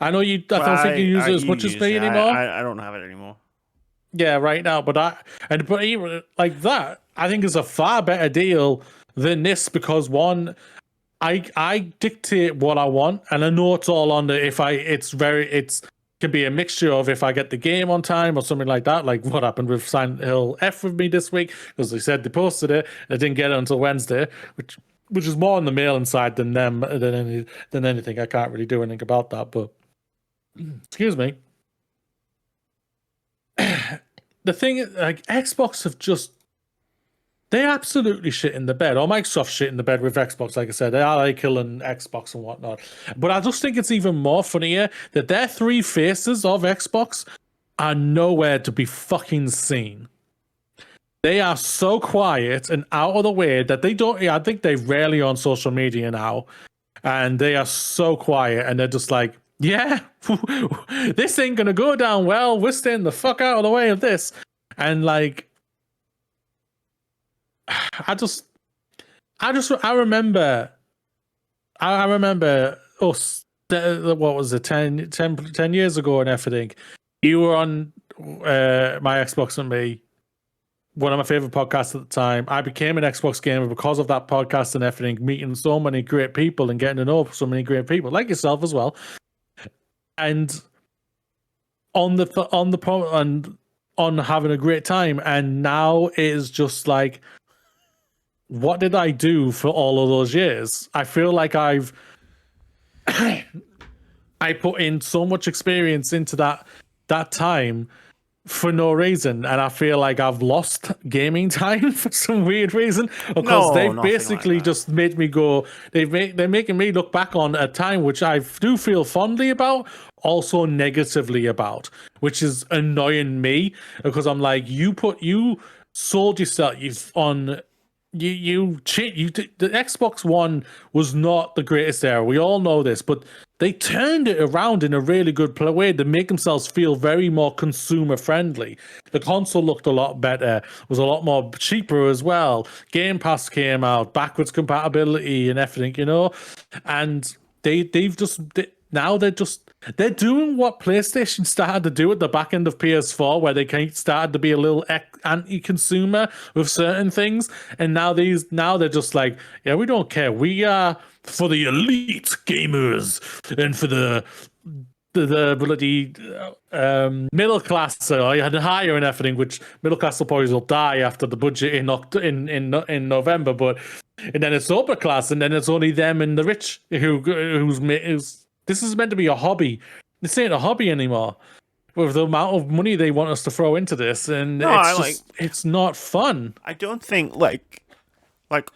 I know you. I don't think you use it as much as me anymore. I don't have it anymore. Yeah, right now, but even like that, I think is a far better deal than this because one, I dictate what I want, and I know it's all on the it can be a mixture of if I get the game on time or something like that. Like what happened with Silent Hill F with me this week, because they said they posted it, I didn't get it until Wednesday, which is more on the mailing side than anything. I can't really do anything about that, but. Excuse me. The thing is, like, Xbox have just... They absolutely shit in the bed. Or Microsoft shit in the bed with Xbox, like I said. They are like killing Xbox and whatnot. But I just think it's even more funnier that their three faces of Xbox are nowhere to be fucking seen. They are so quiet and out of the way that they don't... I think they're rarely on social media now. And they are so quiet and they're just like, yeah, this ain't gonna go down well. We're staying the fuck out of the way of this. And like, I remember us, what was it, 10 years ago and everything. You were on my Xbox and me, one of my favorite podcasts at the time. I became an Xbox gamer because of that podcast and everything, meeting so many great people and getting to know so many great people, like yourself as well. And on having a great time, and now it is just like, what did I do for all of those years? I feel like I put in so much experience into that time for no reason, and I feel like I've lost gaming time for some weird reason because they've basically like just made me go. They're making me look back on a time which I do feel fondly about, also negatively about, which is annoying me because I'm like, you sold yourself on. The Xbox One was not the greatest era. We all know this, but they turned it around in a really good way to make themselves feel very more consumer friendly. The console looked a lot better, was a lot more cheaper as well. Game Pass came out, backwards compatibility and everything, you know. And they're doing what PlayStation started to do at the back end of PS4, where they started to be a little anti-consumer with certain things, and now they're just like, yeah, we don't care. We are for the elite gamers and for the bloody middle class and higher and everything. Which middle class employees will die after the budget in November, and then it's upper class, and then it's only them and the rich who's. This is meant to be a hobby. This ain't a hobby anymore. With the amount of money they want us to throw into this, and it's not fun. I don't think like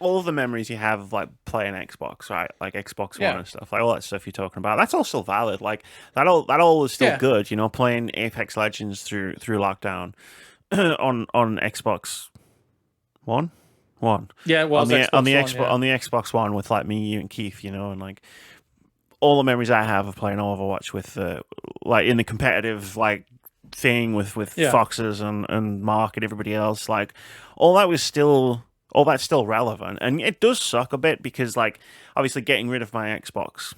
all of the memories you have of like playing Xbox, right? Like Xbox One and stuff, like all that stuff you're talking about. That's all still valid. Like that all is still good. You know, playing Apex Legends through lockdown on Xbox One. Yeah, it was on the Xbox One with like me, you, and Keith. You know, and like. All the memories I have of playing Overwatch with, like in the competitive like thing with Foxes and Mark and everybody else, like all that's still relevant, and it does suck a bit because like obviously getting rid of my Xbox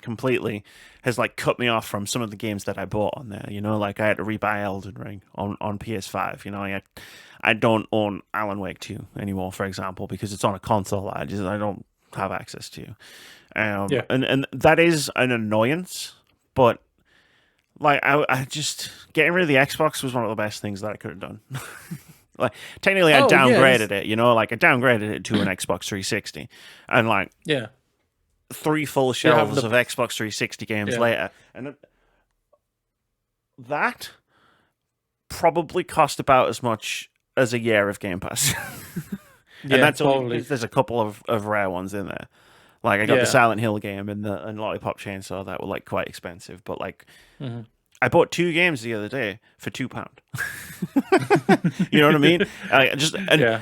completely has like cut me off from some of the games that I bought on there. You know, like I had to rebuy Elden Ring on PS5. You know, I don't own Alan Wake 2 anymore, for example, because it's on a console I don't have access to. And that is an annoyance, but like I just getting rid of the Xbox was one of the best things that I could have done. Like technically I downgraded it, you know, like I downgraded it to an Xbox 360, and like 3 full shelves of Xbox 360 games later, and that probably cost about as much as a year of Game Pass. and that's only, there's a couple of rare ones in there. Like I got the Silent Hill game and Lollipop Chainsaw that were like quite expensive, but like I bought 2 games the other day for £2. You know what I mean?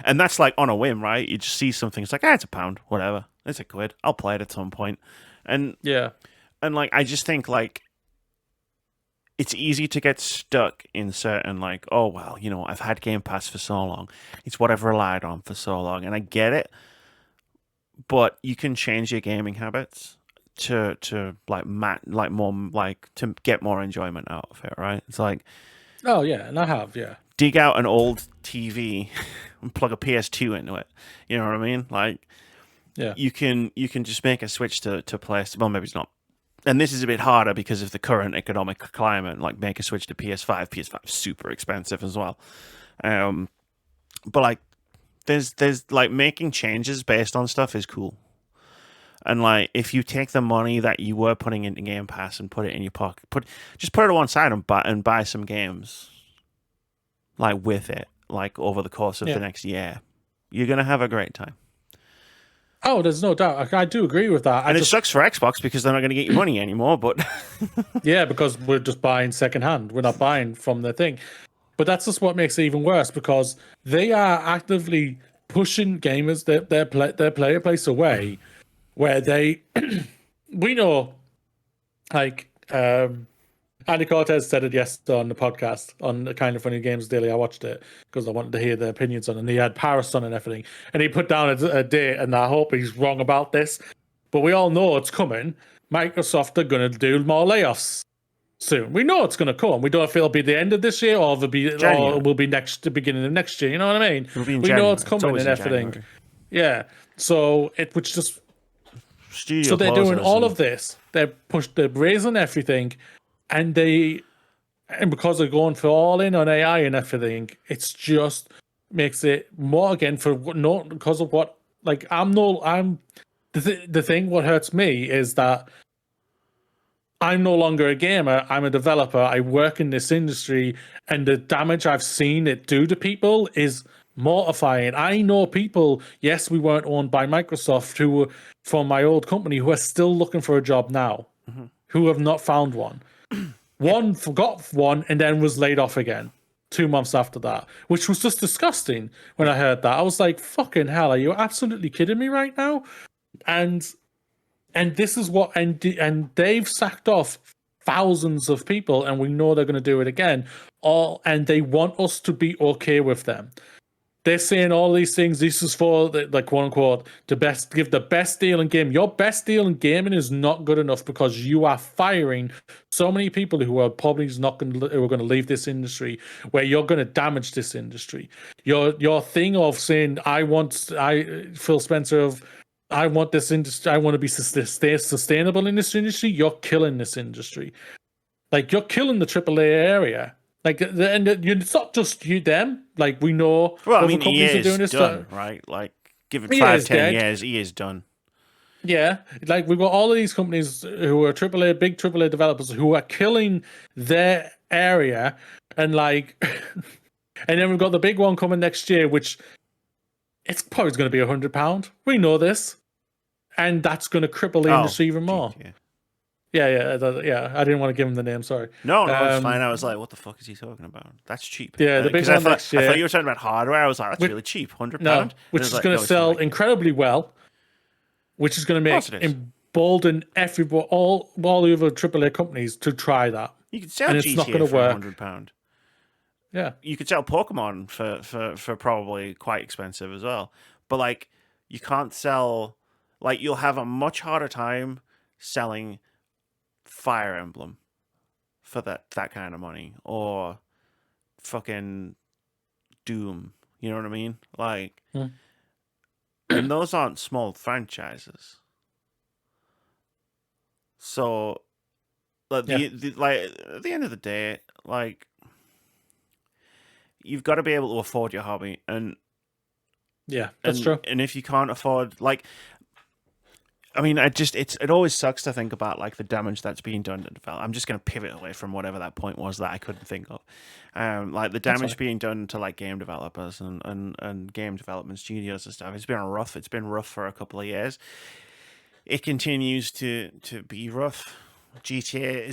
And that's like on a whim, right? You just see something, it's like, it's £1, whatever. It's £1. I'll play it at some point. And like I just think like it's easy to get stuck in certain like, oh well, you know, I've had Game Pass for so long. It's what I've relied on for so long, and I get it. But you can change your gaming habits to to get more enjoyment out of it, right? It's like, oh yeah, and I have, dig out an old TV and plug a PS2 into it. You know what I mean? Like, you can just make a switch to PlayStation. Well, maybe it's not. And this is a bit harder because of the current economic climate. Like, make a switch to PS5. PS5 is super expensive as well. But like, there's like making changes based on stuff is cool. And like, if you take the money that you were putting into Game Pass and put it in your pocket, just put it to one side and buy some games, like with it, like over the course of the next year, you're gonna have a great time. Oh, there's no doubt. I do agree with that. And it sucks for Xbox because they're not going to get your money anymore. But yeah, because we're just buying secondhand. We're not buying from the thing. But that's just what makes it even worse, because they are actively pushing gamers, their player base away, where they, we know, like, Andy Cortez said it yesterday on the podcast on the Kind of Funny Games Daily. I watched it because I wanted to hear their opinions on it. And he had Paris on and everything. And he put down a date, and I hope he's wrong about this. But we all know it's coming. Microsoft are going to do more layoffs soon. We know it's going to come. We don't know if it'll be the end of this year or it will be the beginning of next year. You know what I mean? We know it's coming and everything. January. Yeah. So which just Studio so they're doing all of this. They're raising everything. And because they're going for all in on AI and everything, it's just makes it more again because of what, like, the thing. What hurts me is that I'm no longer a gamer. I'm a developer. I work in this industry, and the damage I've seen it do to people is mortifying. I know people. Yes, we weren't owned by Microsoft, who were from my old company, who are still looking for a job now, who have not found one. One forgot one and then was laid off again 2 months after that, which was just disgusting. When I heard that, I was like, fucking hell, are you absolutely kidding me right now? And this is what, and they've sacked off thousands of people, and we know they're going to do it again, and they want us to be okay with them. They're saying all these things. This is for the quote unquote give the best deal in game. Your best deal in gaming is not good enough because you are firing so many people who are probably who are going to leave this industry, where you're going to damage this industry. Your thing of saying Phil Spencer of I want this industry, I want to be sustainable in this industry. You're killing this industry. Like, you're killing the AAA area. Like, and it's not just them. Like, we know other companies are doing this done, right? Like, give it 5-10 years, EA is done. Yeah, like, we've got all of these companies who are big AAA developers who are killing their area, and like, and then we've got the big one coming next year, which it's probably going to be £100. We know this, and that's going to cripple the industry even more. Yeah. Yeah. I didn't want to give him the name. Sorry. No, it's fine. I was like, "What the fuck is he talking about? That's cheap." Yeah, the big one next year. I thought you were talking about hardware. I was like, "That's really cheap, £100." No, which is going to sell incredibly well, which is going to embolden all the other AAA companies to try that. You could sell GTA for £100. Yeah, you could sell Pokemon for probably quite expensive as well. But like, you can't sell. Like, you'll have a much harder time selling Fire Emblem for that kind of money, or fucking Doom. You know what I mean? Like, and those aren't small franchises. So, like, at the end of the day, like, you've got to be able to afford your hobby, and that's true. And if you can't afford, like, I mean, it always sucks to think about like the damage that's being done to develop. I'm just going to pivot away from whatever that point was that I couldn't think of. Like the damage being done to like game developers and game development studios and stuff. It's been rough. It's been rough for a couple of years. It continues to be rough. GTA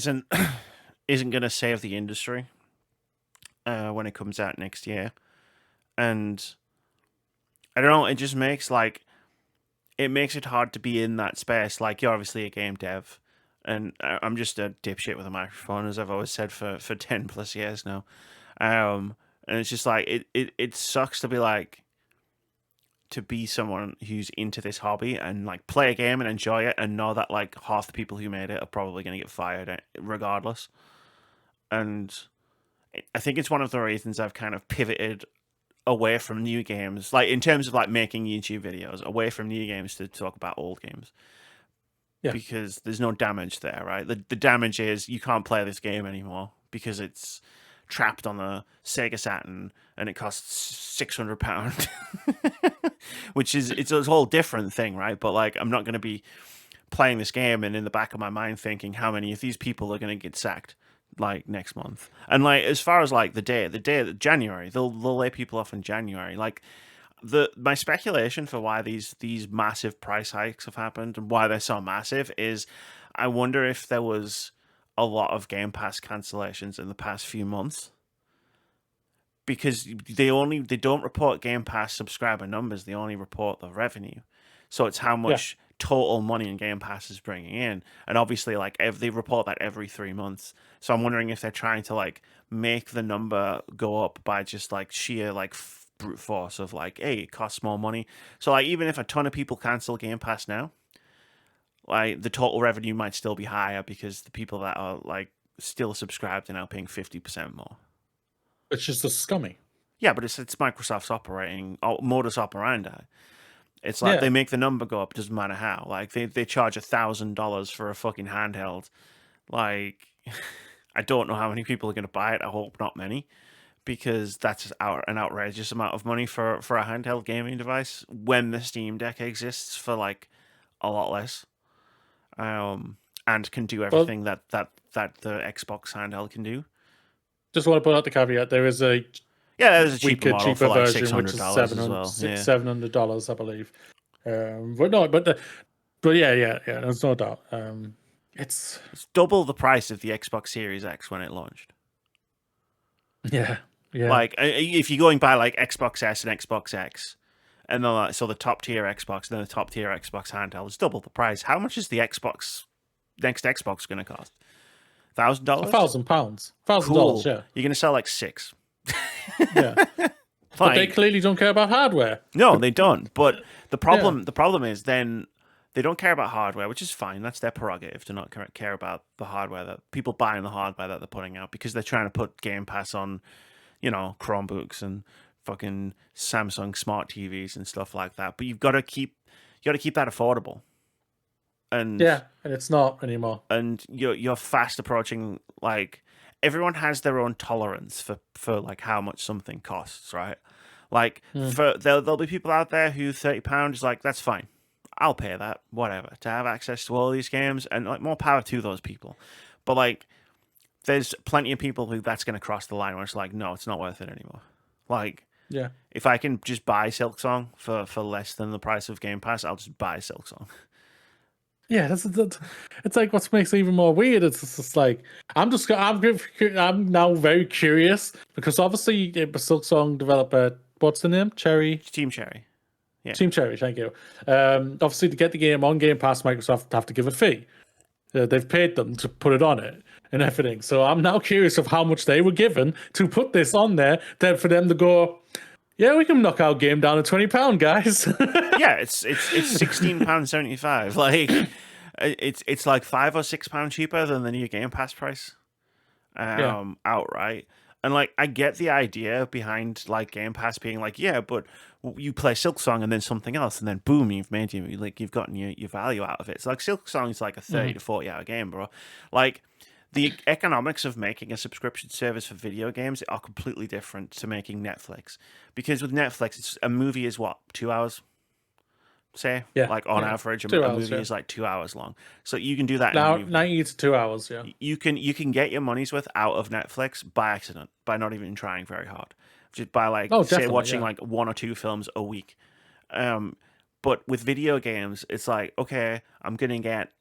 isn't going to save the industry when it comes out next year, and I don't know. It just makes it makes it hard to be in that space. Like, you're obviously a game dev, and I'm just a dipshit with a microphone, as I've always said for 10 plus years now. And it's just like it sucks to be like, to be someone who's into this hobby and like play a game and enjoy it and know that like half the people who made it are probably going to get fired regardless. And I think it's one of the reasons I've kind of pivoted away from new games, like in terms of like making YouTube videos, away from new games to talk about old games. Yeah. Because there's no damage there, right? The damage is you can't play this game anymore because it's trapped on the Sega Saturn and it costs £600. Which is, it's a whole different thing, right? But like, I'm not going to be playing this game and in the back of my mind thinking how many of these people are going to get sacked like next month. And like, as far as like the day that January, they'll lay people off in January. Like, my speculation for why these massive price hikes have happened and why they're so massive is, I wonder if there was a lot of Game Pass cancellations in the past few months, because they don't report Game Pass subscriber numbers, they only report the revenue. So it's how much total money in Game Pass is bringing in, and obviously like they report that every 3 months. So I'm wondering if they're trying to like make the number go up by just like sheer like brute force of like, hey, it costs more money. So like, even if a ton of people cancel Game Pass now, like the total revenue might still be higher because the people that are like still subscribed are now paying 50% more. It's just a scummy. Yeah, but it's Microsoft's operating modus operandi. It's like they make the number go up, doesn't matter how. Like they charge $1,000 for a fucking handheld. Like, I don't know how many people are going to buy it. I hope not many, because that's an outrageous amount of money for a handheld gaming device when the Steam Deck exists for like a lot less, and can do everything that the Xbox handheld can do. Just want to put out the caveat: there's a cheaper model for like $600 which is as well. $700, I believe. But yeah, there's no doubt. It's double the price of the Xbox Series X when it launched. Yeah. Like, if you're going by like Xbox S and Xbox X, and then so the top tier Xbox, then the top tier Xbox handheld, it's double the price. How much is the next Xbox going to cost? $1,000? £1,000. $1,000, yeah. You're going to sell like 6. Yeah. But they clearly don't care about hardware. No, they don't. But the problem is then they don't care about hardware, which is fine. That's their prerogative to not care about the hardware, that people buying the hardware that they're putting out, because they're trying to put Game Pass on, Chromebooks and fucking Samsung smart TVs and stuff like that. But you've got to keep that affordable. And it's not anymore. And you're fast approaching, like, everyone has their own tolerance for like how much something costs, right? Like, there'll be people out there who £30 is like, that's fine, I'll pay that, whatever, to have access to all these games, and like, more power to those people. But like, there's plenty of people who that's going to cross the line where it's like, no, it's not worth it anymore. Like, if I can just buy Silksong for less than the price of Game Pass, I'll just buy Silksong. Yeah, it's like what makes it even more weird. It's just like I'm now very curious, because obviously the Silksong developer, what's the name? Team Cherry. Yeah. Team Cherry, thank you. Obviously, to get the game on Game Pass, Microsoft have to give a fee. They've paid them to put it on it and everything. So I'm now curious of how much they were given to put this on there, then for them to go, yeah, we can knock our game down to £20, guys. Yeah, it's £16.75. Like, it's like £5 or £6 cheaper than the new Game Pass price, outright. And like, I get the idea behind like Game Pass being like, yeah, but you play Silksong and then something else, and then boom, you've gotten your value out of it. So like, Silksong is like a 30 to 40 hour game, bro. Like, the economics of making a subscription service for video games are completely different to making Netflix. Because with Netflix, a movie is what, 2 hours? say, Yeah, like on yeah. average, a 2 hours, movie yeah. is like 2 hours long. So you can do that in a Now movie. 90 to 2 hours, yeah. You can get your money's worth out of Netflix by accident, by not even trying very hard, just by like Oh, say definitely, watching yeah. like 1 or 2 films a week. But with video games, it's like, okay, I'm gonna get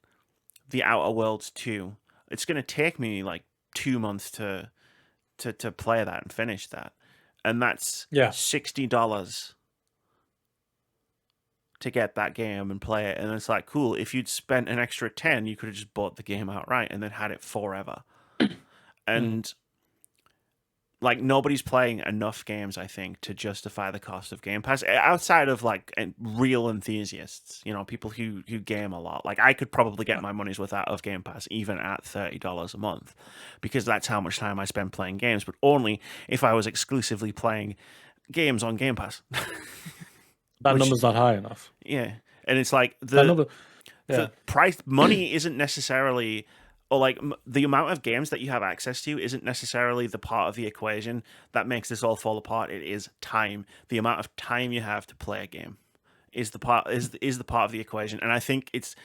The Outer Worlds 2. It's gonna take me like 2 months to play that and finish that, and that's Yeah. $60 to get that game and play it. And it's like, cool, if you'd spent an extra 10, you could have just bought the game outright and then had it forever. And like nobody's playing enough games, I think, to justify the cost of Game Pass outside of like real enthusiasts, people who game a lot. Like I could probably get my money's worth out of Game Pass even at $30 a month, because that's how much time I spend playing games, but only if I was exclusively playing games on Game Pass. That number's not high enough. Yeah. And it's like That number, the price, money isn't necessarily, or like the amount of games that you have access to isn't necessarily the part of the equation that makes this all fall apart. It is time. The amount of time you have to play a game is the part of the equation. And I think it's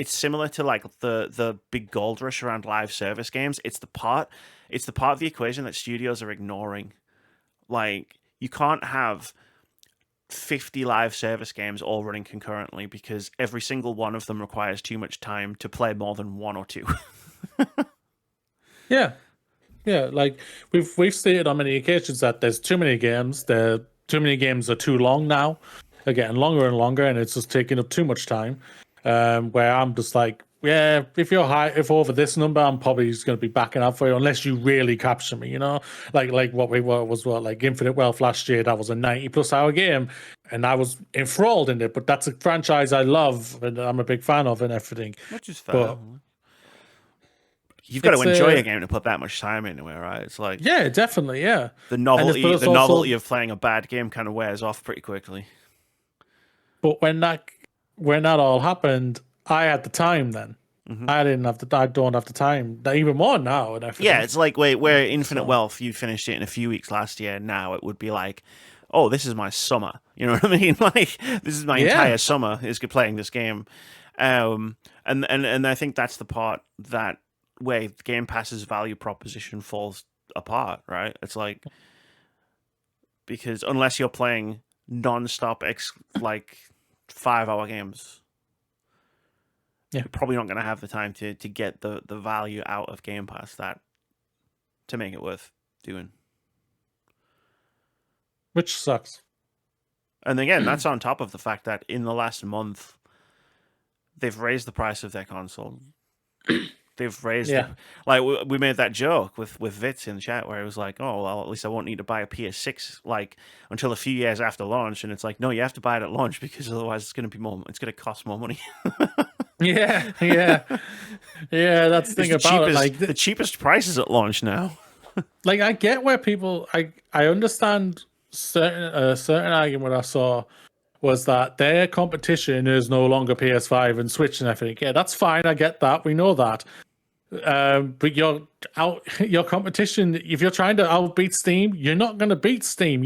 similar to like the big gold rush around live service games. It's the part of the equation that studios are ignoring. Like you can't have 50 live service games all running concurrently, because every single one of them requires too much time to play more than 1 or 2. yeah. Like we've stated on many occasions that there's too many games. Too many games are too long now. They're getting longer and longer, and it's just taking up too much time. Where I'm just like, yeah, if over this number, I'm probably just going to be backing up for you, unless you really capture me, like like Infinite Wealth last year. That was a 90+ hour game, and I was enthralled in it. But that's a franchise I love and I'm a big fan of and everything. Which is fair. But you've got to enjoy a game to put that much time into it, right? It's like, yeah, definitely, yeah. The novelty of playing a bad game kind of wears off pretty quickly. But when that all happened, I had the time then. I don't have the time. Even more now. And everything. Yeah, it's like where Infinite Wealth, you finished it in a few weeks last year. Now it would be like, oh, this is my summer. You know what I mean? Like this is my entire summer is playing this game. And I think that's the part that where Game Pass's value proposition falls apart, right? It's like, because unless you're playing non-stop like 5-hour games, you're probably not going to have the time to get the value out of Game Pass to make it worth doing. Which sucks. And again, that's on top of the fact that in the last month, they've raised the price of their console. They've raised it. Like we made that joke with Vitz in the chat where it was like, oh, well, at least I won't need to buy a PS6 like until a few years after launch. And it's like, no, you have to buy it at launch, because otherwise it's going to cost more money. Yeah. That's the thing about it. Like the cheapest prices at launch now. Like I get where people, I understand certain argument I saw was that their competition is no longer PS5 and Switch and everything. Yeah, that's fine. I get that. We know that. But your competition, if you're trying to outbeat Steam, you're not going to beat Steam.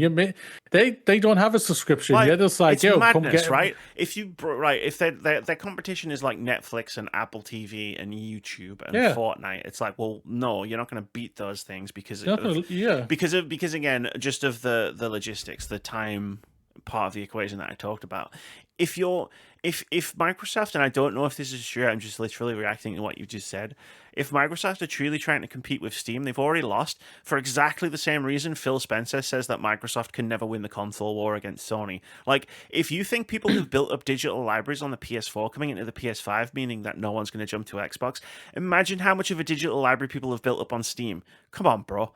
They don't have a subscription. They're just like, it's madness, right? If their competition is like Netflix and Apple TV and YouTube and Fortnite, it's like, well, no, you're not going to beat those things because again, just of the logistics, the time part of the equation that I talked about. If Microsoft, and I don't know if this is true, I'm just literally reacting to what you just said. If Microsoft are truly trying to compete with Steam, they've already lost for exactly the same reason Phil Spencer says that Microsoft can never win the console war against Sony. Like, if you think people who've built up digital libraries on the PS4 coming into the PS5, meaning that no one's going to jump to Xbox, imagine how much of a digital library people have built up on Steam. Come on, bro.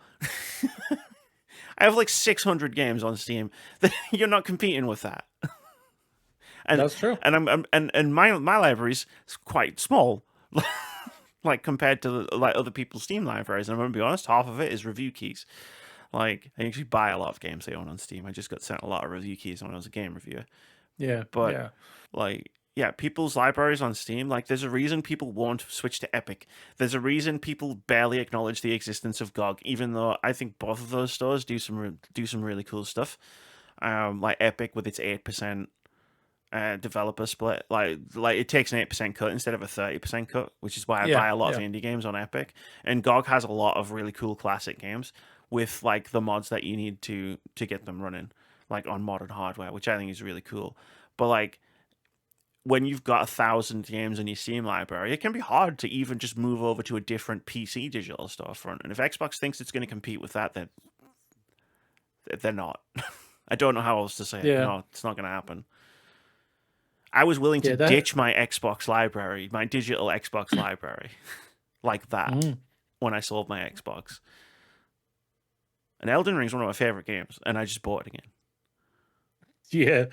I have like 600 games on Steam. You're not competing with that. And that's true. And my library's quite small, like compared to like other people's Steam libraries. And I'm gonna be honest, half of it is review keys. Like I actually buy a lot of games they own on Steam. I just got sent a lot of review keys when I was a game reviewer. Yeah, but people's libraries on Steam, like there's a reason people won't switch to Epic. There's a reason people barely acknowledge the existence of GOG, even though I think both of those stores do some really cool stuff. Like Epic with its 8% developer split. Like it takes an 8% cut instead of a 30% cut, which is why I buy a lot of indie games on Epic. And GOG has a lot of really cool classic games with like the mods that you need to get them running, like on modern hardware, which I think is really cool. But like when you've got 1,000 games in your Steam library, it can be hard to even just move over to a different PC digital storefront. And if Xbox thinks it's going to compete with that, then they're not. I don't know how else to say it. No, it's not going to happen. I was willing to ditch my Xbox library, my digital Xbox library, like that when I sold my Xbox. And Elden Ring's one of my favorite games, and I just bought it again. Yeah,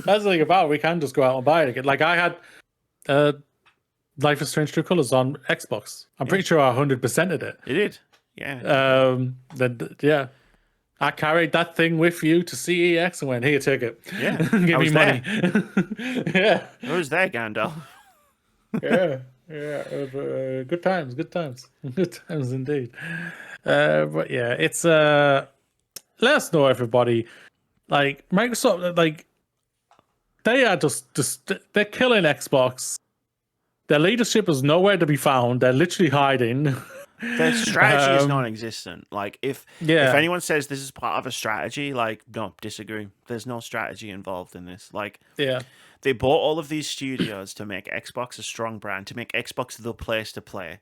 that's the thing about it. We can just go out and buy it again. Like I had Life is Strange True Colors on Xbox. I'm pretty sure I 100%ed it. You did? Yeah. I carried that thing with you to CEX and went, here, take it. Yeah. Give me money. Yeah. I was there, Gandalf. Yeah. It was, good times. Good times indeed. But yeah, it's let us know, everybody. Like Microsoft, like they are just they're killing Xbox. Their leadership is nowhere to be found. They're literally hiding. Their strategy is non-existent. Like if anyone says this is part of a strategy, like no, disagree. There's no strategy involved in this. Like they bought all of these studios to make Xbox a strong brand, to make Xbox the place to play,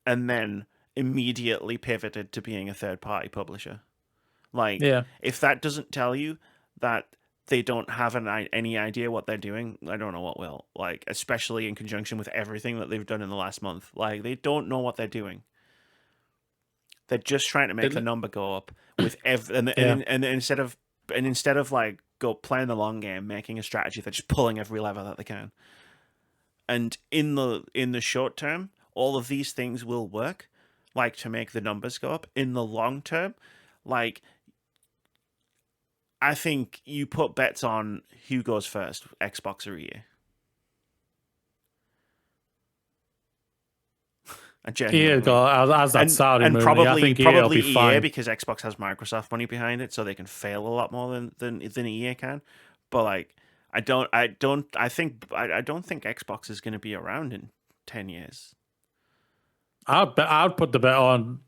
and then immediately pivoted to being a third-party publisher. Like if that doesn't tell you that they don't have any idea what they're doing, I don't know what will. Like especially in conjunction with everything that they've done in the last month, like they don't know what they're doing. They're just trying to make the number go up with and instead of like go playing the long game, making a strategy, they're just pulling every lever that they can. And in the short term, all of these things will work, like to make the numbers go up. In the long term, like I think you put bets on who goes first, Xbox or EA. Yeah, as that Saudi movie, probably I think probably EA, EA because Xbox has Microsoft money behind it, so they can fail a lot more than EA can. But like, I don't think Xbox is going to be around in 10 years. I'd put the bet on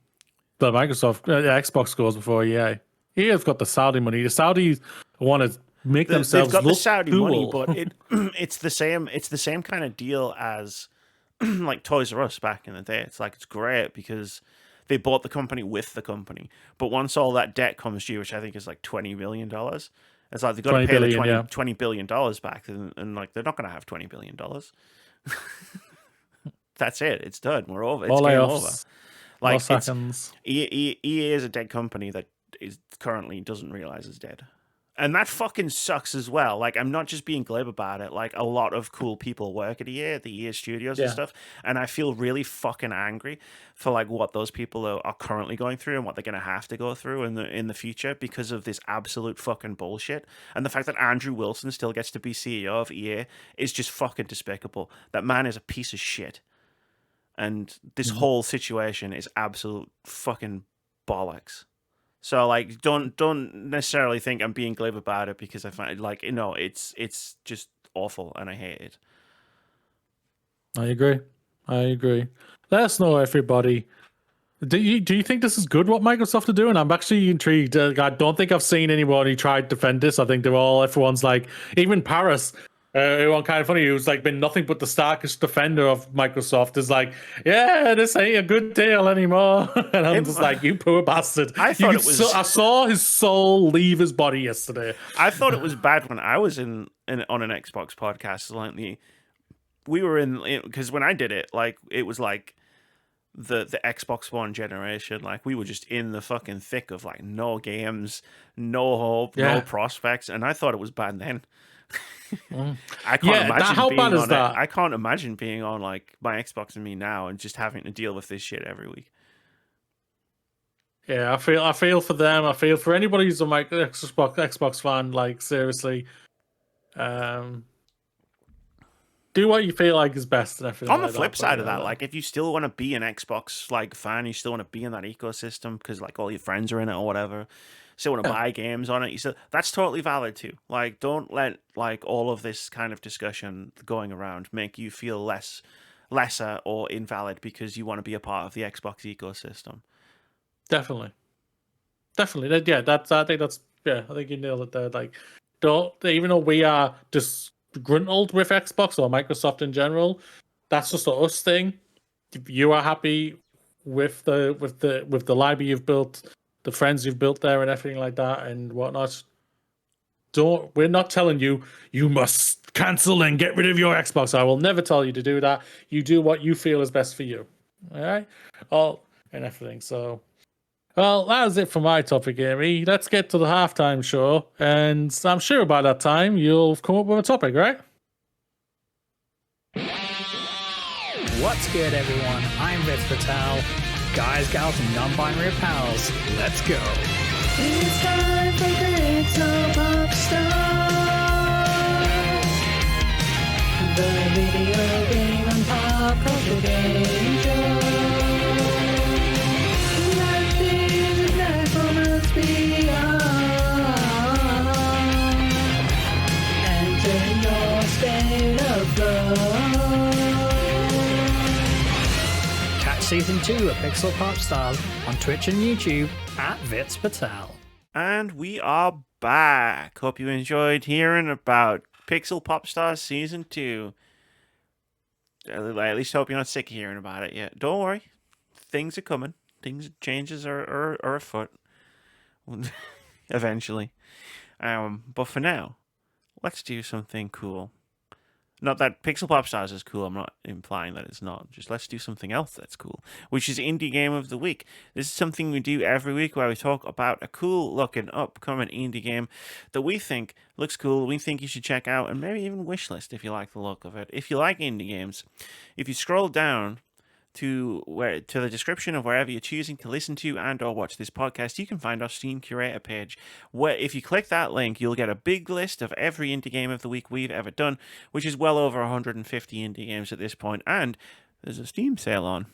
the Microsoft Xbox goes before EA. EA's got the Saudi money. The Saudis want to make themselves they've got look the Saudi cool. money, but it's the same kind of deal as like Toys R Us back in the day. It's like it's great because they bought the company with the company, but once all that debt comes due, which I think is like $20 billion, it's like they've got to pay the $20 billion back, and like they're not going to have $20 billion. That's it. It's done. We're over. It's game over. Like EA is a dead company that is currently doesn't realize it's dead. And that fucking sucks as well. Like, I'm not just being glib about it. Like, a lot of cool people work at EA, the EA studios and stuff. And I feel really fucking angry for, like, what those people are currently going through and what they're going to have to go through in the future because of this absolute fucking bullshit. And the fact that Andrew Wilson still gets to be CEO of EA is just fucking despicable. That man is a piece of shit. And this whole situation is absolute fucking bollocks. So like, don't necessarily think I'm being glib about it because I find like it's just awful and I hate it. I agree. Let us know, everybody. Do you think this is good what Microsoft are doing? I'm actually intrigued. I don't think I've seen anybody try to defend this. I think everyone's like, even Paris. One kind of funny, who's like been nothing but the starkest defender of Microsoft, is like, yeah, this ain't a good deal anymore. And I'm just like, you poor bastard. I saw his soul leave his body yesterday. I thought it was bad when I was on an Xbox podcast. Like we were in because when I did it, like it was like the Xbox One generation. Like we were just in the fucking thick of like no games, no hope, no prospects, and I thought it was bad then. I can't imagine being on like my Xbox and me now and just having to deal with this shit every week. Yeah, I feel for them. I feel for anybody who's a Xbox fan. Like seriously, do what you feel like is best. And on the flip side of that, like if you still want to be an Xbox like fan, you still want to be in that ecosystem because like all your friends are in it or whatever. still want to buy games on it. You still, that's totally valid too. Like, don't let like all of this kind of discussion going around make you feel lesser or invalid because you want to be a part of the Xbox ecosystem. Definitely. Yeah, I think you nailed it there. Like, don't, even though we are disgruntled with Xbox or Microsoft in general, that's just a us thing. If you are happy with the library you've built, the friends you've built there, and everything like that, and whatnot, we're not telling you must cancel and get rid of your Xbox. I will never tell you to do that. You do what you feel is best for you. All right, and everything. So. Well, that was it for my topic, Amy. Let's get to the halftime show, and I'm sure by that time you'll come up with a topic, right? What's good, everyone? I'm Vitz Patel. Guys, gals, and non-binary pals, let's go. It's time for Pixel Pop Star, the video game and pop culture game show. Catch Season 2 of Pixel Pop Stars on Twitch and YouTube at Vitz Patel. And we are back. Hope you enjoyed hearing about Pixel Pop Stars Season 2. I at least hope you're not sick of hearing about it yet. Don't worry. Things are coming. Changes are afoot. Eventually. But for now, let's do something cool. Not that Pixel Pop Stars is cool, I'm not implying that it's not. Just let's do something else that's cool, which is Indie Game of the Week. This is something we do every week where we talk about a cool looking upcoming indie game that we think looks cool, we think you should check out, and maybe even wishlist if you like the look of it. If you like indie games, if you scroll down to the description of wherever you're choosing to listen to and or watch this podcast, you can find our Steam Curator page, where if you click that link, you'll get a big list of every indie game of the week we've ever done, which is well over 150 indie games at this point, and there's a Steam sale on.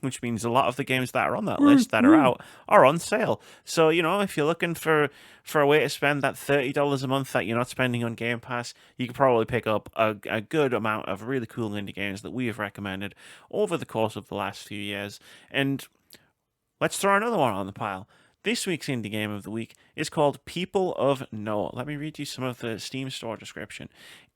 Which means a lot of the games that are on that list that are out are on sale. So, if you're looking for a way to spend that $30 a month that you're not spending on Game Pass, you could probably pick up a good amount of really cool indie games that we have recommended over the course of the last few years. And let's throw another one on the pile. This week's indie game of the week is called People of Noah. Let me read you some of the Steam store description.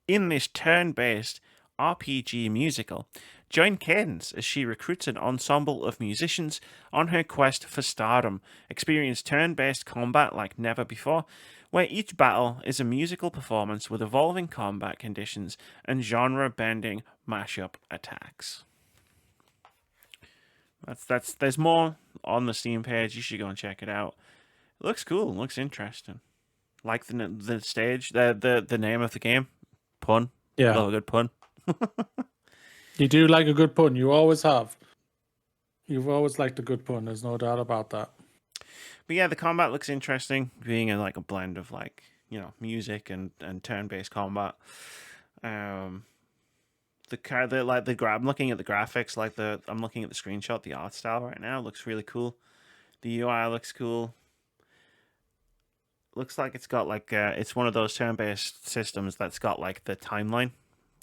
In this turn-based RPG musical, join Cadence as she recruits an ensemble of musicians on her quest for stardom. Experience turn-based combat like never before, where each battle is a musical performance with evolving combat conditions and genre-bending mashup attacks. There's more on the Steam page. You should go and check it out. It looks cool. It looks interesting. Like the stage, the name of the game, pun. Yeah, love a good pun. You do like a good pun. You always have. You've always liked a good pun. There's no doubt about that. But yeah, the combat looks interesting, being in like a blend of music and turn-based combat. I'm looking at the graphics, I'm looking at the screenshot, the art style right now. It looks really cool. The UI looks cool. Looks like it's got it's one of those turn-based systems that's got the timeline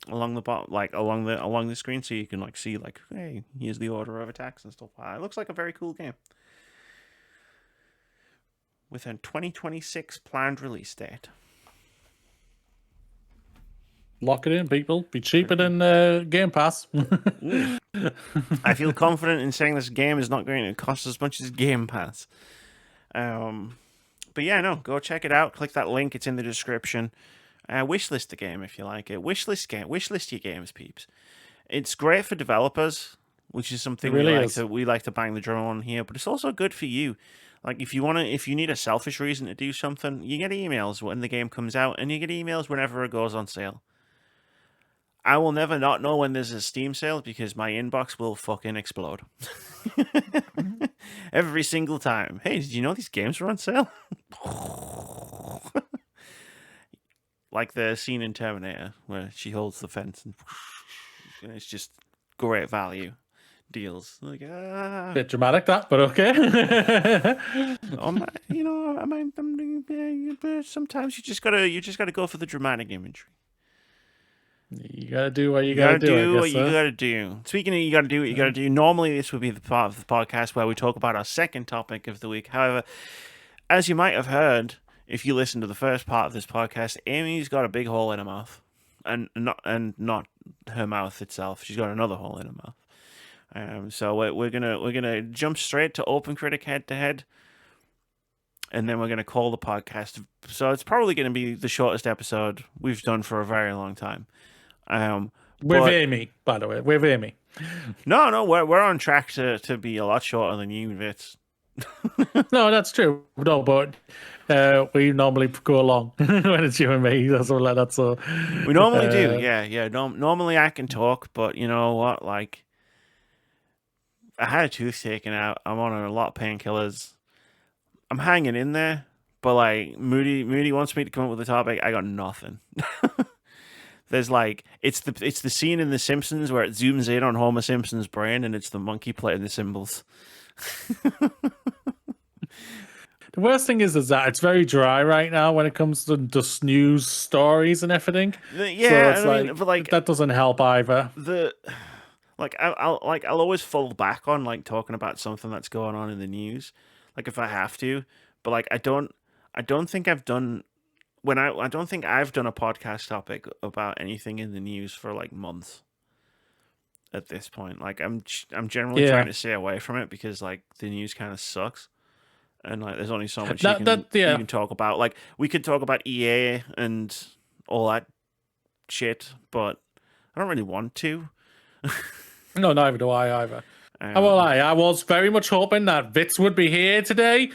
along the bottom, along the screen, so you can see hey, here's the order of attacks and stuff. It looks like a very cool game with a 2026 planned release date. Lock it in, people. Be cheaper than Game Pass. I feel confident in saying this game is not going to cost as much as Game Pass. But yeah, no, go check it out. Click that link; it's in the description. Wishlist the game if you like it. Wishlist your games, peeps. It's great for developers, which is something we like to bang the drum on here. But it's also good for you. If you need a selfish reason to do something, you get emails when the game comes out, and you get emails whenever it goes on sale. I will never not know when there's a Steam sale because my inbox will fucking explode. Every single time. Hey, did you know these games were on sale? Like the scene in Terminator where she holds the fence and it's just great value. deals. Like, Bit dramatic, that, but okay. Sometimes you just gotta go for the dramatic imagery. You gotta do what you gotta gotta do. what you gotta do. Speaking of you gotta do what you gotta do, normally this would be the part of the podcast where we talk about our second topic of the week. However, as you might have heard, if you listen to the first part of this podcast, Amy's got a big hole in her mouth, and not her mouth itself. She's got another hole in her mouth. So we're gonna jump straight to OpenCritic Head-To-Head, and then we're gonna call the podcast. So it's probably gonna be the shortest episode we've done for a very long time. With Amy, by the way, with Amy. No, we're on track to be a lot shorter than you, Vitz. No, that's true. No, but we normally go along when it's you and me. That's all. That's so. We normally do, yeah. Normally I can talk, but you know what? Like, I had a tooth taken out. I'm on a lot of painkillers. I'm hanging in there, but like Moody wants me to come up with a topic. I got nothing. There's like it's the scene in The Simpsons where it zooms in on Homer Simpson's brain and it's the monkey playing the cymbals. The worst thing is that it's very dry right now when it comes to just news stories and everything. Yeah, so it's but that doesn't help either. I'll always fall back on like talking about something that's going on in the news, like if I have to. But like I don't think I've done. I don't think I've done a podcast topic about anything in the news for like months at this point. Like I'm generally trying to stay away from it because like the news kind of sucks, and like there's only so much you can talk about. Like we could talk about EA and all that shit, but I don't really want to. No, neither do I either. I was very much hoping that Vitz would be here today.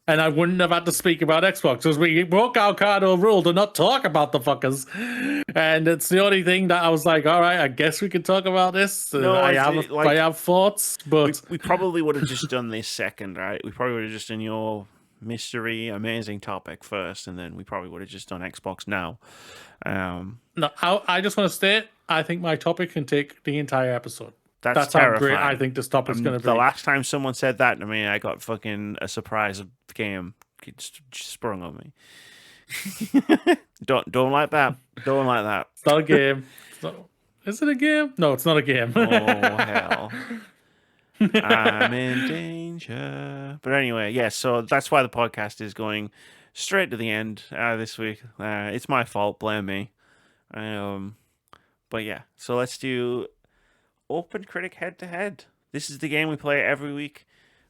And I wouldn't have had to speak about Xbox because we broke our cardinal rule to not talk about the fuckers. And it's the only thing that I was like, all right, I guess we can talk about this. No, I have thoughts, but we probably would have just done this second, right? We probably would have just done your mystery, amazing topic first, and then we probably would have just done Xbox now. No, I just want to state, I think my topic can take the entire episode. That's how great I think this topic's going to be. The last time someone said that to me, I got fucking a surprise game sprung on me. Don't like that. Don't like that. It's not a game. Is it a game? No, it's not a game. Oh, hell. I'm in danger. But anyway, yeah, so that's why the podcast is going straight to the end this week. It's my fault. Blame me. But yeah, so let's do OpenCritic Head-To-Head. This is the game we play every week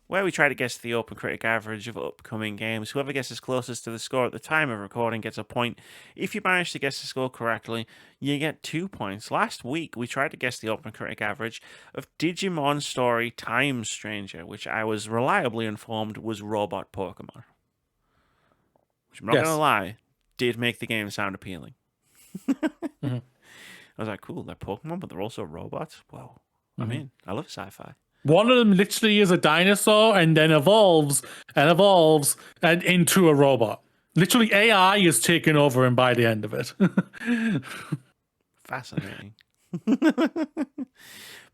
where we try to guess the OpenCritic average of upcoming games. Whoever guesses closest to the score at the time of recording gets a point. If you manage to guess the score correctly, you get 2 points. Last week, we tried to guess the OpenCritic average of Digimon Story Time Stranger, which I was reliably informed was robot Pokemon. Which I'm not going to lie, did make the game sound appealing. Mm-hmm. I was like, cool, they're Pokemon, but they're also robots? Whoa. I mean, I love sci-fi. One of them literally is a dinosaur and then evolves and into a robot. Literally, AI is taking over him by the end of it. Fascinating. But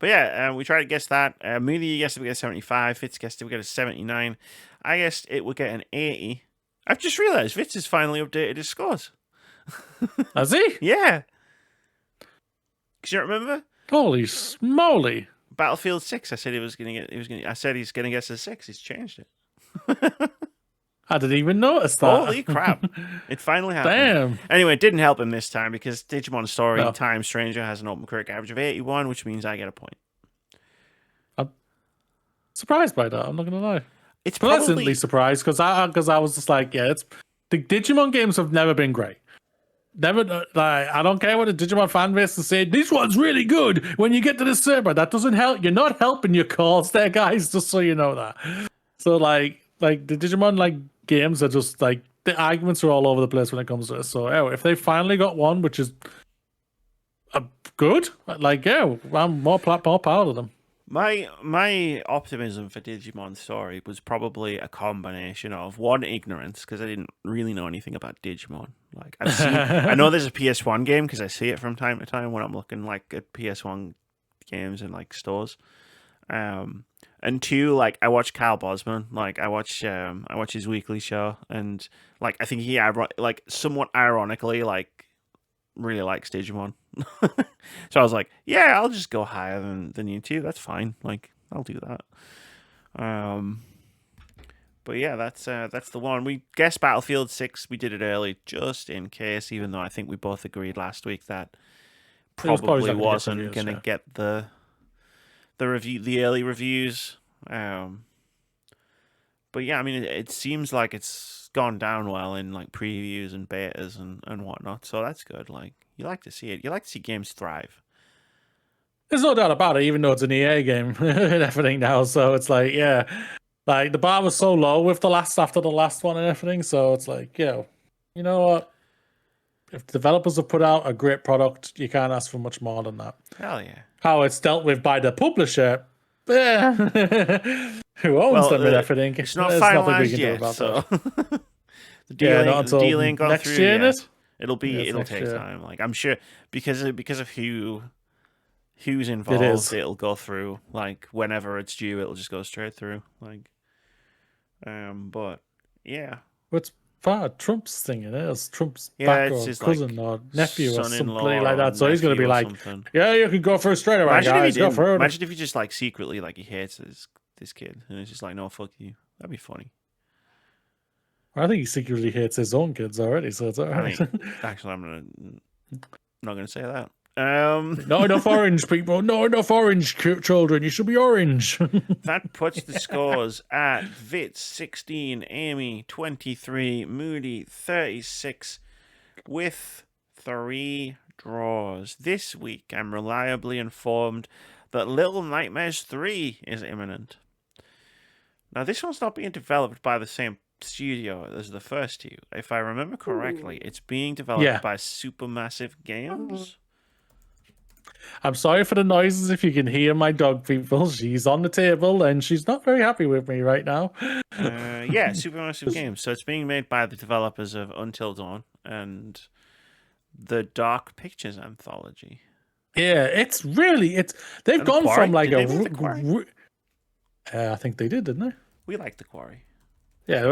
yeah, we tried to guess that. Moody guessed we get a 75. Vitz guessed we get a 79. I guessed it would get an 80. I've just realized Vitz has finally updated his scores. Has he? Yeah. Because you remember? Holy smoly. Battlefield 6, I said I said he's gonna guess a 6. He's changed it. I didn't even notice that. Holy crap. It finally happened. Damn. Anyway, it didn't help him this time because Digimon Story Time Stranger has an OpenCritic average of 81, which means I get a point. I'm surprised by that, I'm not gonna lie. It's pleasantly surprised because I was just like, yeah, the Digimon games have never been great. Never, like, I don't care what the Digimon fan base is saying. This one's really good. When you get to the server, that doesn't help. You're not helping your cause there, guys. Just so you know that. So like the Digimon games are just like the arguments are all over the place when it comes to it. So if they finally got one, which is good, I'm more proud of them. My optimism for Digimon Story was probably a combination of one, ignorance, because I didn't really know anything about Digimon. Like I know there's a PS1 game because I see it from time to time when I'm looking like at PS1 games in like stores. And two, like, I watch Kyle Bosman. Like, I watch his weekly show, and like, I think he like somewhat ironically like really likes Digimon. So I was like, yeah, I'll just go higher than you two. That's fine. Like, I'll do that. But yeah, that's the one. We guessed Battlefield 6. We did it early just in case, even though I think we both agreed last week that probably wasn't going to get the review, the early reviews. But yeah, I mean, it seems like it's gone down well in like previews and betas and whatnot. So that's good. Like, you like to see it. You like to see games thrive. There's no doubt about it, even though it's an EA game and everything now. So it's like, yeah, like the bar was so low with after the last one and everything. So it's like, you know what? If developers have put out a great product, you can't ask for much more than that. Hell yeah. How it's dealt with by the publisher, who owns them and everything. It's not finalized yet, so the deal ain't gone through yet. It'll take time. Like, I'm sure because of who's involved, it'll go through. Like, whenever it's due, it'll just go straight through. Like, but yeah, what's Trump's thing? It is Trump's back or cousin like or nephew or something like that. So he's going to be like, yeah, you can go for it straight away, guys. Go for it. Imagine if he just like secretly like he hates this kid and it's just like, no, fuck you. That'd be funny. I think he secretly hates his own kids already, so it's all right. Actually, I'm not gonna say that. Not enough orange, people. Not enough orange, children. You should be orange. That puts the scores at Vitz 16, Amy 23, Moody 36, with 3 draws. This week, I'm reliably informed that Little Nightmares 3 is imminent. Now, this one's not being developed by the same studio as the first two. If I remember correctly, it's being developed by Supermassive Games. I'm sorry for the noises if you can hear my dog, people. She's on the table and she's not very happy with me right now. Yeah, Supermassive Games. So it's being made by the developers of Until Dawn and the Dark Pictures anthology. Yeah, they've gone Quarry? from like did they make the Quarry? I think they did, didn't they? We like the Quarry. Yeah,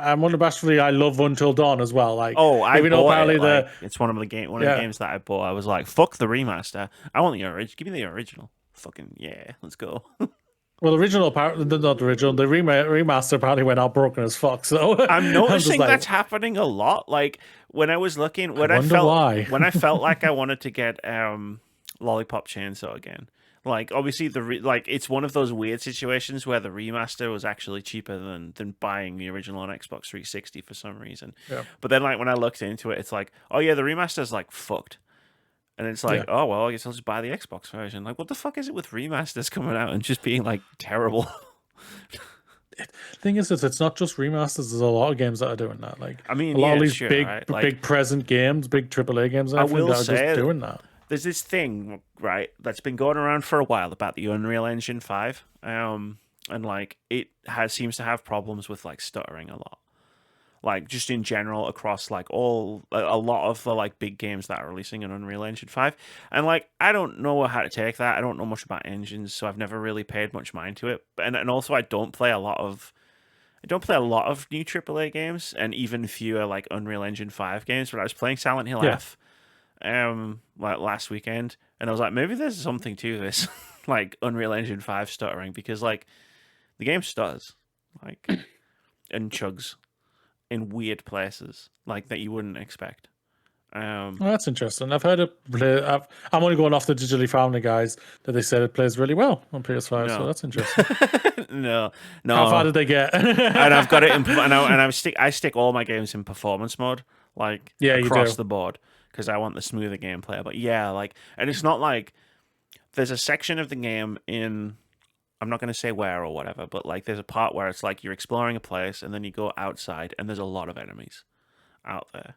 I'm unabashedly, I love Until Dawn as well. Like, I bought it. Like, it's one of the games that I bought. I was like, fuck the remaster. I want the original. Give me the original. Fucking yeah, let's go. Well, the remaster apparently went out broken as fuck. So I'm noticing that's happening a lot. Like, when I was looking, when I felt like I wanted to get Lollipop Chainsaw again. Like, obviously, it's one of those weird situations where the remaster was actually cheaper than buying the original on Xbox 360 for some reason. Yeah. But then, like, when I looked into it, it's like, oh yeah, the remaster's like fucked. And it's like, oh well, I guess I'll just buy the Xbox version. Like, what the fuck is it with remasters coming out and just being like terrible? The thing is, it's not just remasters. There's a lot of games that are doing that. Like, I mean, a lot of these big present games, big AAA games, that are just doing that. There's this thing, right, that's been going around for a while about the Unreal Engine 5, and like it seems to have problems with like stuttering a lot, like just in general across like a lot of the like big games that are releasing in Unreal Engine 5, and like I don't know how to take that. I don't know much about engines, so I've never really paid much mind to it, and also I don't play a lot of new AAA games, and even fewer like Unreal Engine 5 games. But I was playing Silent Hill F. Like last weekend, and I was like, maybe there's something to this, like Unreal Engine 5 stuttering, because like the game stutters, like and chugs in weird places, like that you wouldn't expect. Well, that's interesting. I've heard it play. I'm only going off the digitally founded guys that they said it plays really well on PS5, so that's interesting. No. How far did they get? And I've got it in, I stick all my games in performance mode, like across the board. Because I want the smoother gameplay. But yeah, like, and it's not like there's a section of the game in, I'm not going to say where or whatever, but like there's a part where it's like you're exploring a place and then you go outside and there's a lot of enemies out there.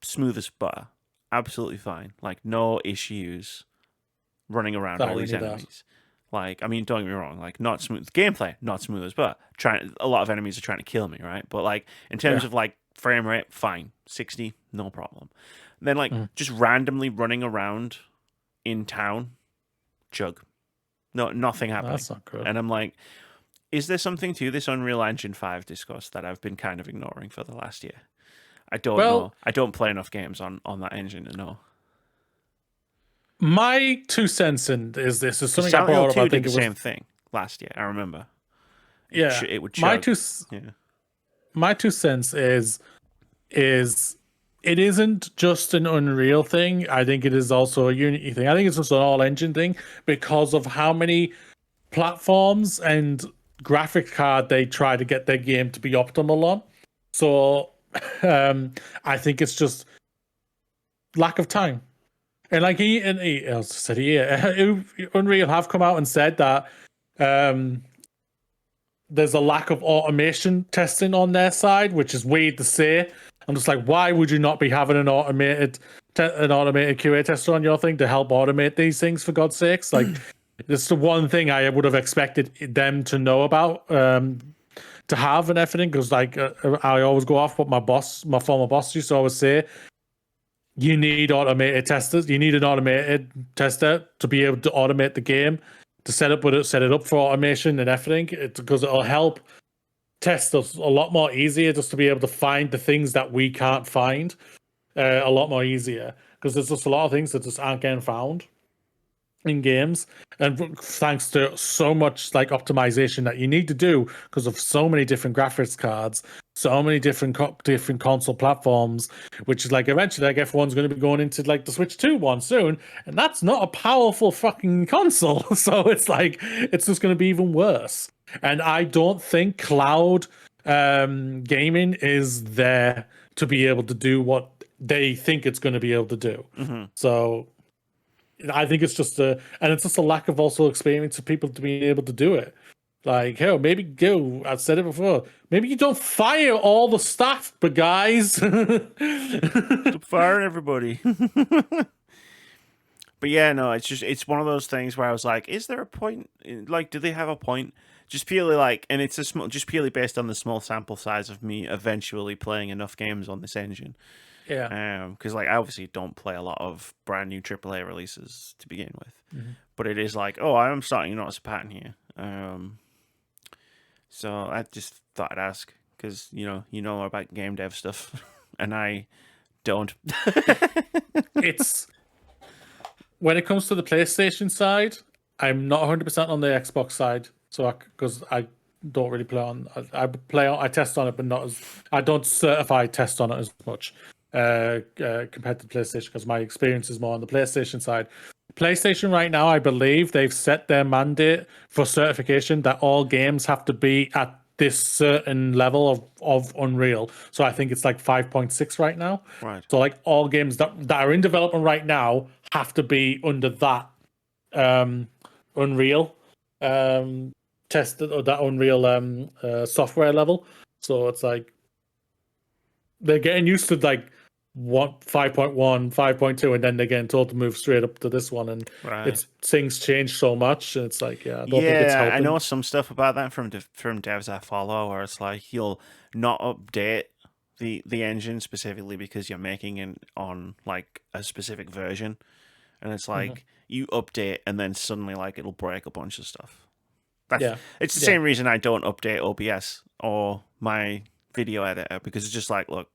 Smooth as butter. Absolutely fine. Like, no issues running around all these enemies. Like, I mean, don't get me wrong, like, not smooth. Gameplay, not smooth as butter. A lot of enemies are trying to kill me, right? But like, in terms of like, frame rate, fine. 60, no problem. And then, like, just randomly running around in town chug. No, nothing happening. That's not good. And I'm like, is there something to this Unreal Engine 5 discourse that I've been kind of ignoring for the last year? I don't know. I don't play enough games on that engine to know. My 2 cents in is this is something I Silent Hill brought 2 up. I did think the it was same thing last year. I remember. it would chug. My 2 cents is it isn't just an Unreal thing. I think it is also a Unity thing. I think it's just an all-engine thing because of how many platforms and graphics card they try to get their game to be optimal on. So I think it's just lack of time. And like Unreal have come out and said that there's a lack of automation testing on their side, which is weird to say. I'm just like, why would you not be having an automated QA tester on your thing to help automate these things, for God's sakes? Like, this is the one thing I would have expected them to know about, to have and everything, because like I always go off what my former boss used to always say. You need automated testers. You need an automated tester to be able to automate the game, to set it up for automation and everything, because it'll help test us a lot more easier, just to be able to find the things that we can't find a lot more easier, because there's just a lot of things that just aren't getting found in games, and thanks to so much like optimization that you need to do because of so many different graphics cards, so many different console platforms, which is like eventually like everyone's going to be going into like the Switch 2 one soon, and that's not a powerful fucking console. So it's like it's just going to be even worse. And I don't think cloud gaming is there to be able to do what they think it's going to be able to do. So I think it's just and it's just a lack of also experience of people to be able to do it. Like, hell, I've said it before, maybe you don't fire all the staff, but guys. Stop firing everybody. But yeah, no, it's one of those things where I was like, is there a point? Like, do they have a point? Just purely like, and it's just purely based on the small sample size of me eventually playing enough games on this engine. Yeah. Because like I obviously don't play a lot of brand new AAA releases to begin with, but it is like, oh, I'm starting to notice a pattern here. So I just thought I'd ask because you know about game dev stuff, and I don't. It's when it comes to the PlayStation side, I'm not 100% on the Xbox side, so because I don't really play on. I test on it, but not as I don't certify test on it as much. Compared to PlayStation, because my experience is more on the PlayStation side. PlayStation right now, I believe they've set their mandate for certification that all games have to be at this certain level of Unreal. So I think it's like 5.6 right now. Right. So like all games that are in development right now have to be under that Unreal tested, or that Unreal software level. So it's like they're getting used to like 5.1, 5.2, and then they're getting told to move straight up to this one, and it's things change so much, and it's like, I don't think it's helping. I know some stuff about that from devs I follow, where it's like you'll not update the engine specifically because you're making it on like a specific version, and it's like you update and then suddenly like it'll break a bunch of stuff. It's the same reason I don't update OBS or my video editor, because it's just like, look,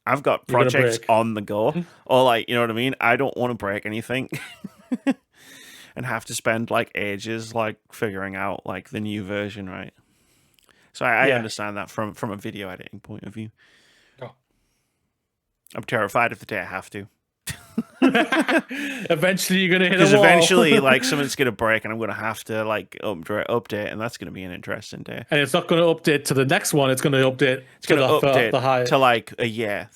I've got projects on the go, or like, you know what I mean? I don't want to break anything and have to spend like ages like figuring out like the new version, right? So I understand that from a video editing point of view. Oh. I'm terrified of the day I have to. Eventually you're gonna hit a wall. Because eventually like something's gonna break and I'm gonna have to like update, and that's gonna be an interesting day. And it's not gonna update to the next one, it's gonna update to like the year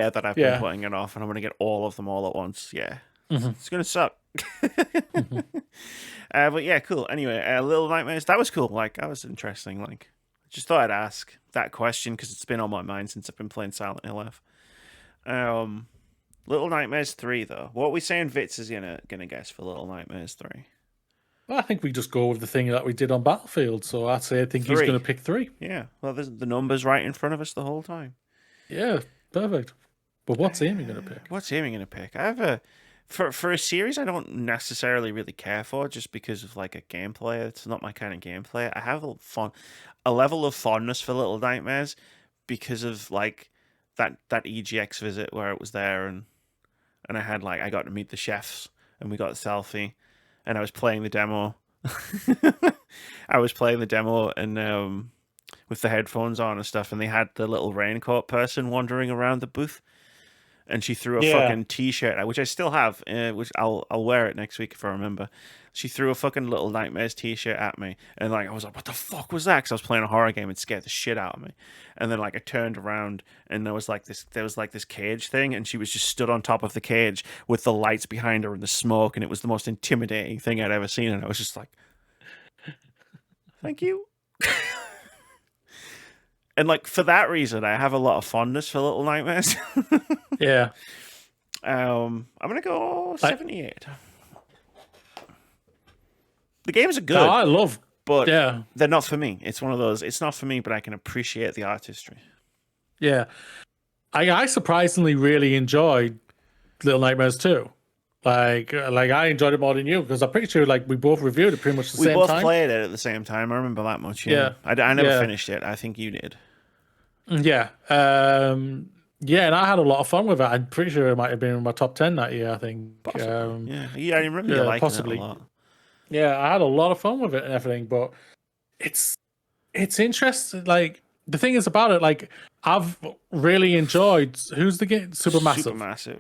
that I've been putting it off, and I'm gonna get all of them all at once. It's gonna suck. But yeah, cool. Anyway, Little Nightmares, that was cool. Like, that was interesting. Like, I just thought I'd ask that question because it's been on my mind since I've been playing Silent Hill F. Little Nightmares 3, though. What are we saying Vitz is gonna guess for Little Nightmares 3? Well, I think we just go with the thing that we did on Battlefield. So I think he's going to pick 3. Yeah. Well, there's the numbers right in front of us the whole time. Yeah, perfect. But what's Amy going to pick? What's Amy going to pick? I have a for a series I don't necessarily really care for, just because of like a gameplay. It's not my kind of gameplay. I have a level of fondness for Little Nightmares because of like that EGX visit where it was there, and I got to meet the chefs, and we got a selfie, and I was playing the demo. I was playing the demo and with the headphones on and stuff, and they had the little raincoat person wandering around the booth. And she threw a fucking T-shirt, which I still have, which I'll wear it next week if I remember. She threw a fucking Little Nightmares T-shirt at me, and like I was like, "What the fuck was that?" Because I was playing a horror game and scared the shit out of me. And then like I turned around, and there was like this cage thing, and she was just stood on top of the cage with the lights behind her and the smoke, and it was the most intimidating thing I'd ever seen. And I was just like, "Thank you." And like for that reason, I have a lot of fondness for Little Nightmares. Yeah. I'm gonna go 78. The games are good. I love, but they're not for me. It's one of those. It's not for me, but I can appreciate the artistry. Yeah, I surprisingly really enjoyed Little Nightmares too. Like I enjoyed it more than you, because I'm pretty sure like we both reviewed it pretty much the same time. We both played it at the same time. I remember that much. Yeah. I never finished it. I think you did. Yeah. Yeah, and I had a lot of fun with it. I'm pretty sure it might have been in my top 10 that year, I think. Yeah, I remember you liking it a lot. Yeah, I had a lot of fun with it and everything, but it's interesting. Like, the thing is about it, like, I've really enjoyed, who's the game? Supermassive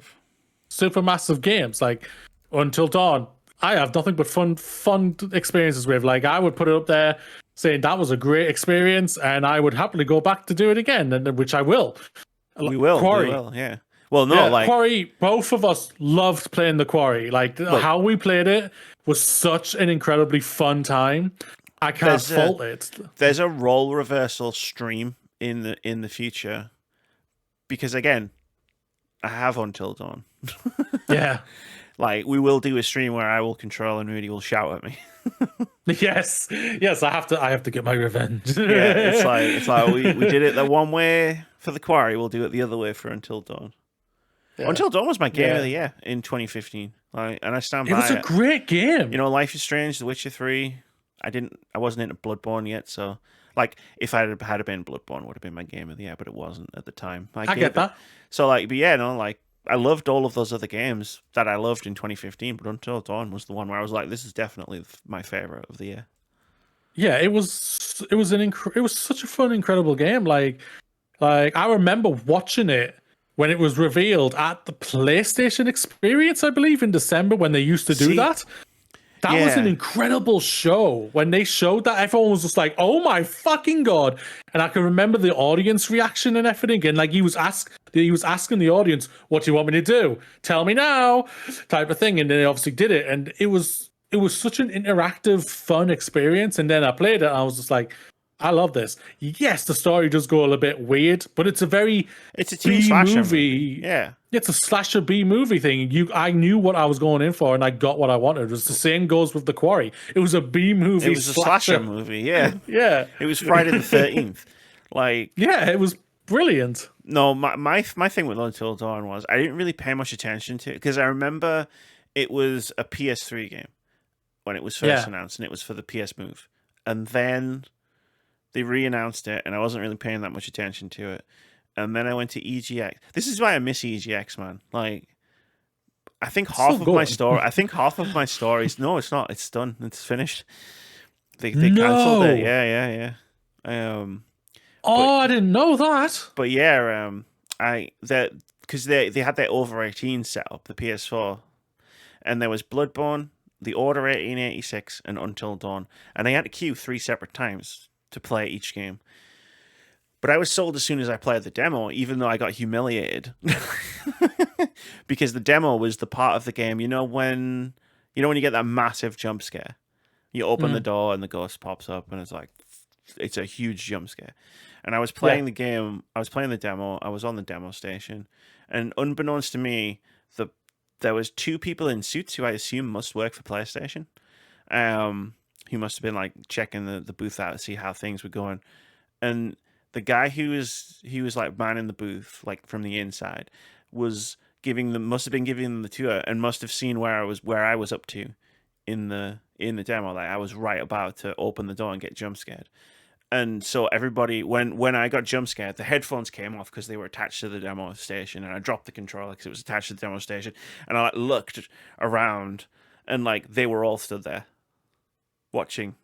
games, like Until Dawn. I have nothing but fun experiences with. Like, I would put it up there saying that was a great experience, and I would happily go back to do it again, and which I will. We will, yeah. Well, no, like Quarry. Both of us loved playing the Quarry. Like how we played it was such an incredibly fun time. I can't fault it. There's a role reversal stream in the future, because again, I have Until Dawn. Yeah. Like, we will do a stream where I will control and Moody will shout at me. Yes, I have to get my revenge. Yeah, it's like we did it the one way for the Quarry, we'll do it the other way for Until Dawn. Yeah. Until Dawn was my game of the year in 2015. Like, and I stand by it. It was a great game. You know, Life is Strange, The Witcher 3. I wasn't into Bloodborne yet, so like if I had been Bloodborne, would have been my game of the year, but it wasn't at the time. I get that. So like, but yeah, no, like I loved all of those other games that I loved in 2015, but Until Dawn was the one where I was like, this is definitely my favorite of the year. Yeah, it was such a fun, incredible game. Like I remember watching it when it was revealed at the PlayStation Experience, I believe, in December, when they used to do that. That was an incredible show. When they showed that, everyone was just like, "Oh my fucking god!" And I can remember the audience reaction and everything. And like he was asking the audience, "What do you want me to do? Tell me now," type of thing. And then they obviously did it, and it was such an interactive, fun experience. And then I played it, and I was just like, I love this. Yes, the story does go a little bit weird, but it's a teen slasher movie. Yeah. It's a slasher B movie thing. I knew what I was going in for, and I got what I wanted. It was the same goes with The Quarry. It was a B movie. It was a slasher movie. Yeah. Yeah. It was Friday the 13th. Like. Yeah, it was brilliant. No, my thing with Until Dawn was I didn't really pay much attention to it, because I remember it was a PS3 game when it was first announced, and it was for the PS Move, and then they re-announced it, and I wasn't really paying that much attention to it. And then I went to EGX. This is why I miss EGX, man. Like, I think half of my stories. No, it's not. It's done. It's finished. They cancelled it. Yeah. I didn't know that. But yeah, because they had their over 18 set up, the PS4, and there was Bloodborne, The Order 1886, and Until Dawn, and they had to queue 3 separate times to play each game. But I was sold as soon as I played the demo, even though I got humiliated. Because the demo was the part of the game, you know when you get that massive jump scare? You open the door and the ghost pops up, and it's a huge jump scare. And I was playing the game, I was playing the demo, I was on the demo station, and unbeknownst to me, there was 2 people in suits who I assume must work for PlayStation. Who must have been like checking the booth out to see how things were going. And the guy who was like manning the booth, like from the inside, was must have been giving them the tour and must have seen where I was up to in the demo. Like I was right about to open the door and get jump scared. And so everybody, when I got jump scared, the headphones came off because they were attached to the demo station, and I dropped the controller because it was attached to the demo station. And I like looked around, and like they were all stood there, watching,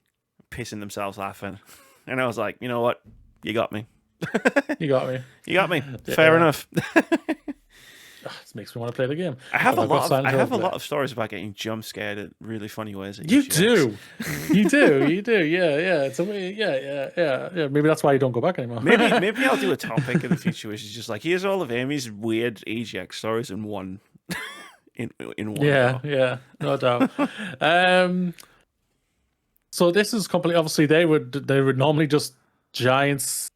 pissing themselves laughing, and I was like, you know what, you got me. You got me. You got me. Fair enough. This makes me want to play the game. I have a lot of stories about getting jump scared in really funny ways. You do. You do. Yeah. It's yeah. Maybe that's why you don't go back anymore. maybe I'll do a topic in the future which is just like, here's all of Amy's weird EGX stories in one. in one. Yeah. No doubt. So this is completely, obviously they would normally just giants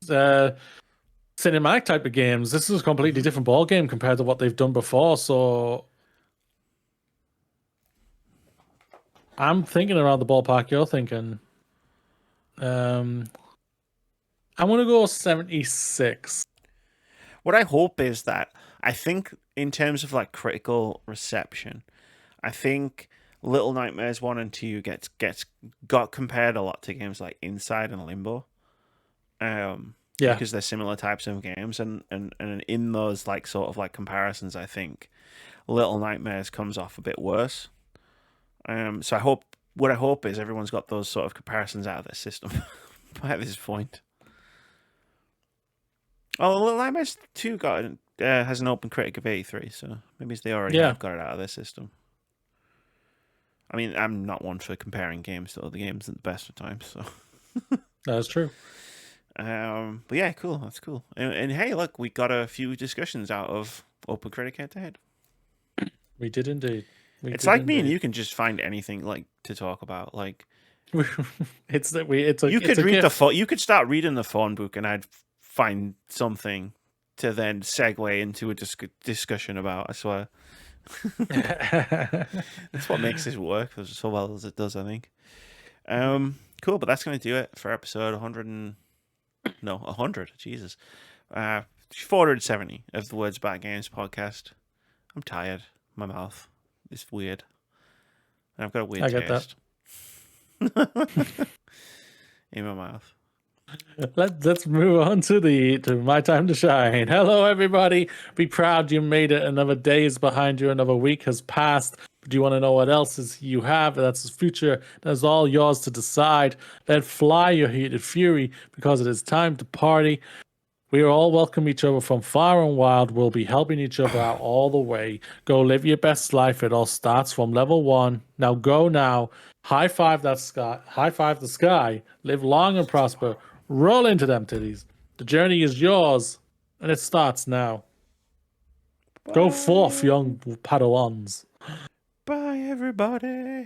cinematic type of games. This is a completely different ball game compared to what they've done before. So I'm thinking around the ballpark you're thinking. I'm gonna go 76. What I hope is that I think in terms of like critical reception, I think Little Nightmares 1 and 2 got compared a lot to games like Inside and Limbo. Yeah, because they're similar types of games, and in those like sort of like comparisons, I think Little Nightmares comes off a bit worse. So what I hope is everyone's got those sort of comparisons out of their system by this point. Oh, Little Nightmares 2 has an OpenCritic of 83, so maybe they already have got it out of their system. I mean, I'm not one for comparing games to other games at the best of times, so that's true. But yeah, cool. That's cool. And hey, look, we got a few discussions out of OpenCritic Head-To-Head. We did indeed. It's like me and you can just find anything like to talk about. Like, you could start reading the phone book, and I'd find something to then segue into a discussion about. I swear. That's what makes this work so well as it does, I think. Cool, but that's going to do it for episode 100. 100. Jesus. 470 of the Words Back Games podcast. I'm tired. My mouth is weird. And I've got a weird taste. That. In my mouth. Let's move on to my time to shine. Hello, everybody. Be proud you made it. Another day is behind you. Another week has passed. Do you want to know what else is you have? That's the future. That's all yours to decide. Let fly your heated fury, because it is time to party. We all welcome each other from far and wide. We'll be helping each other out all the way. Go live your best life. It all starts from level 1. Now go now. High five that sky. High five the sky. Live long and prosper. Roll into them titties. The journey is yours, and it starts now. Bye. Go forth, young Padawans. Bye, everybody.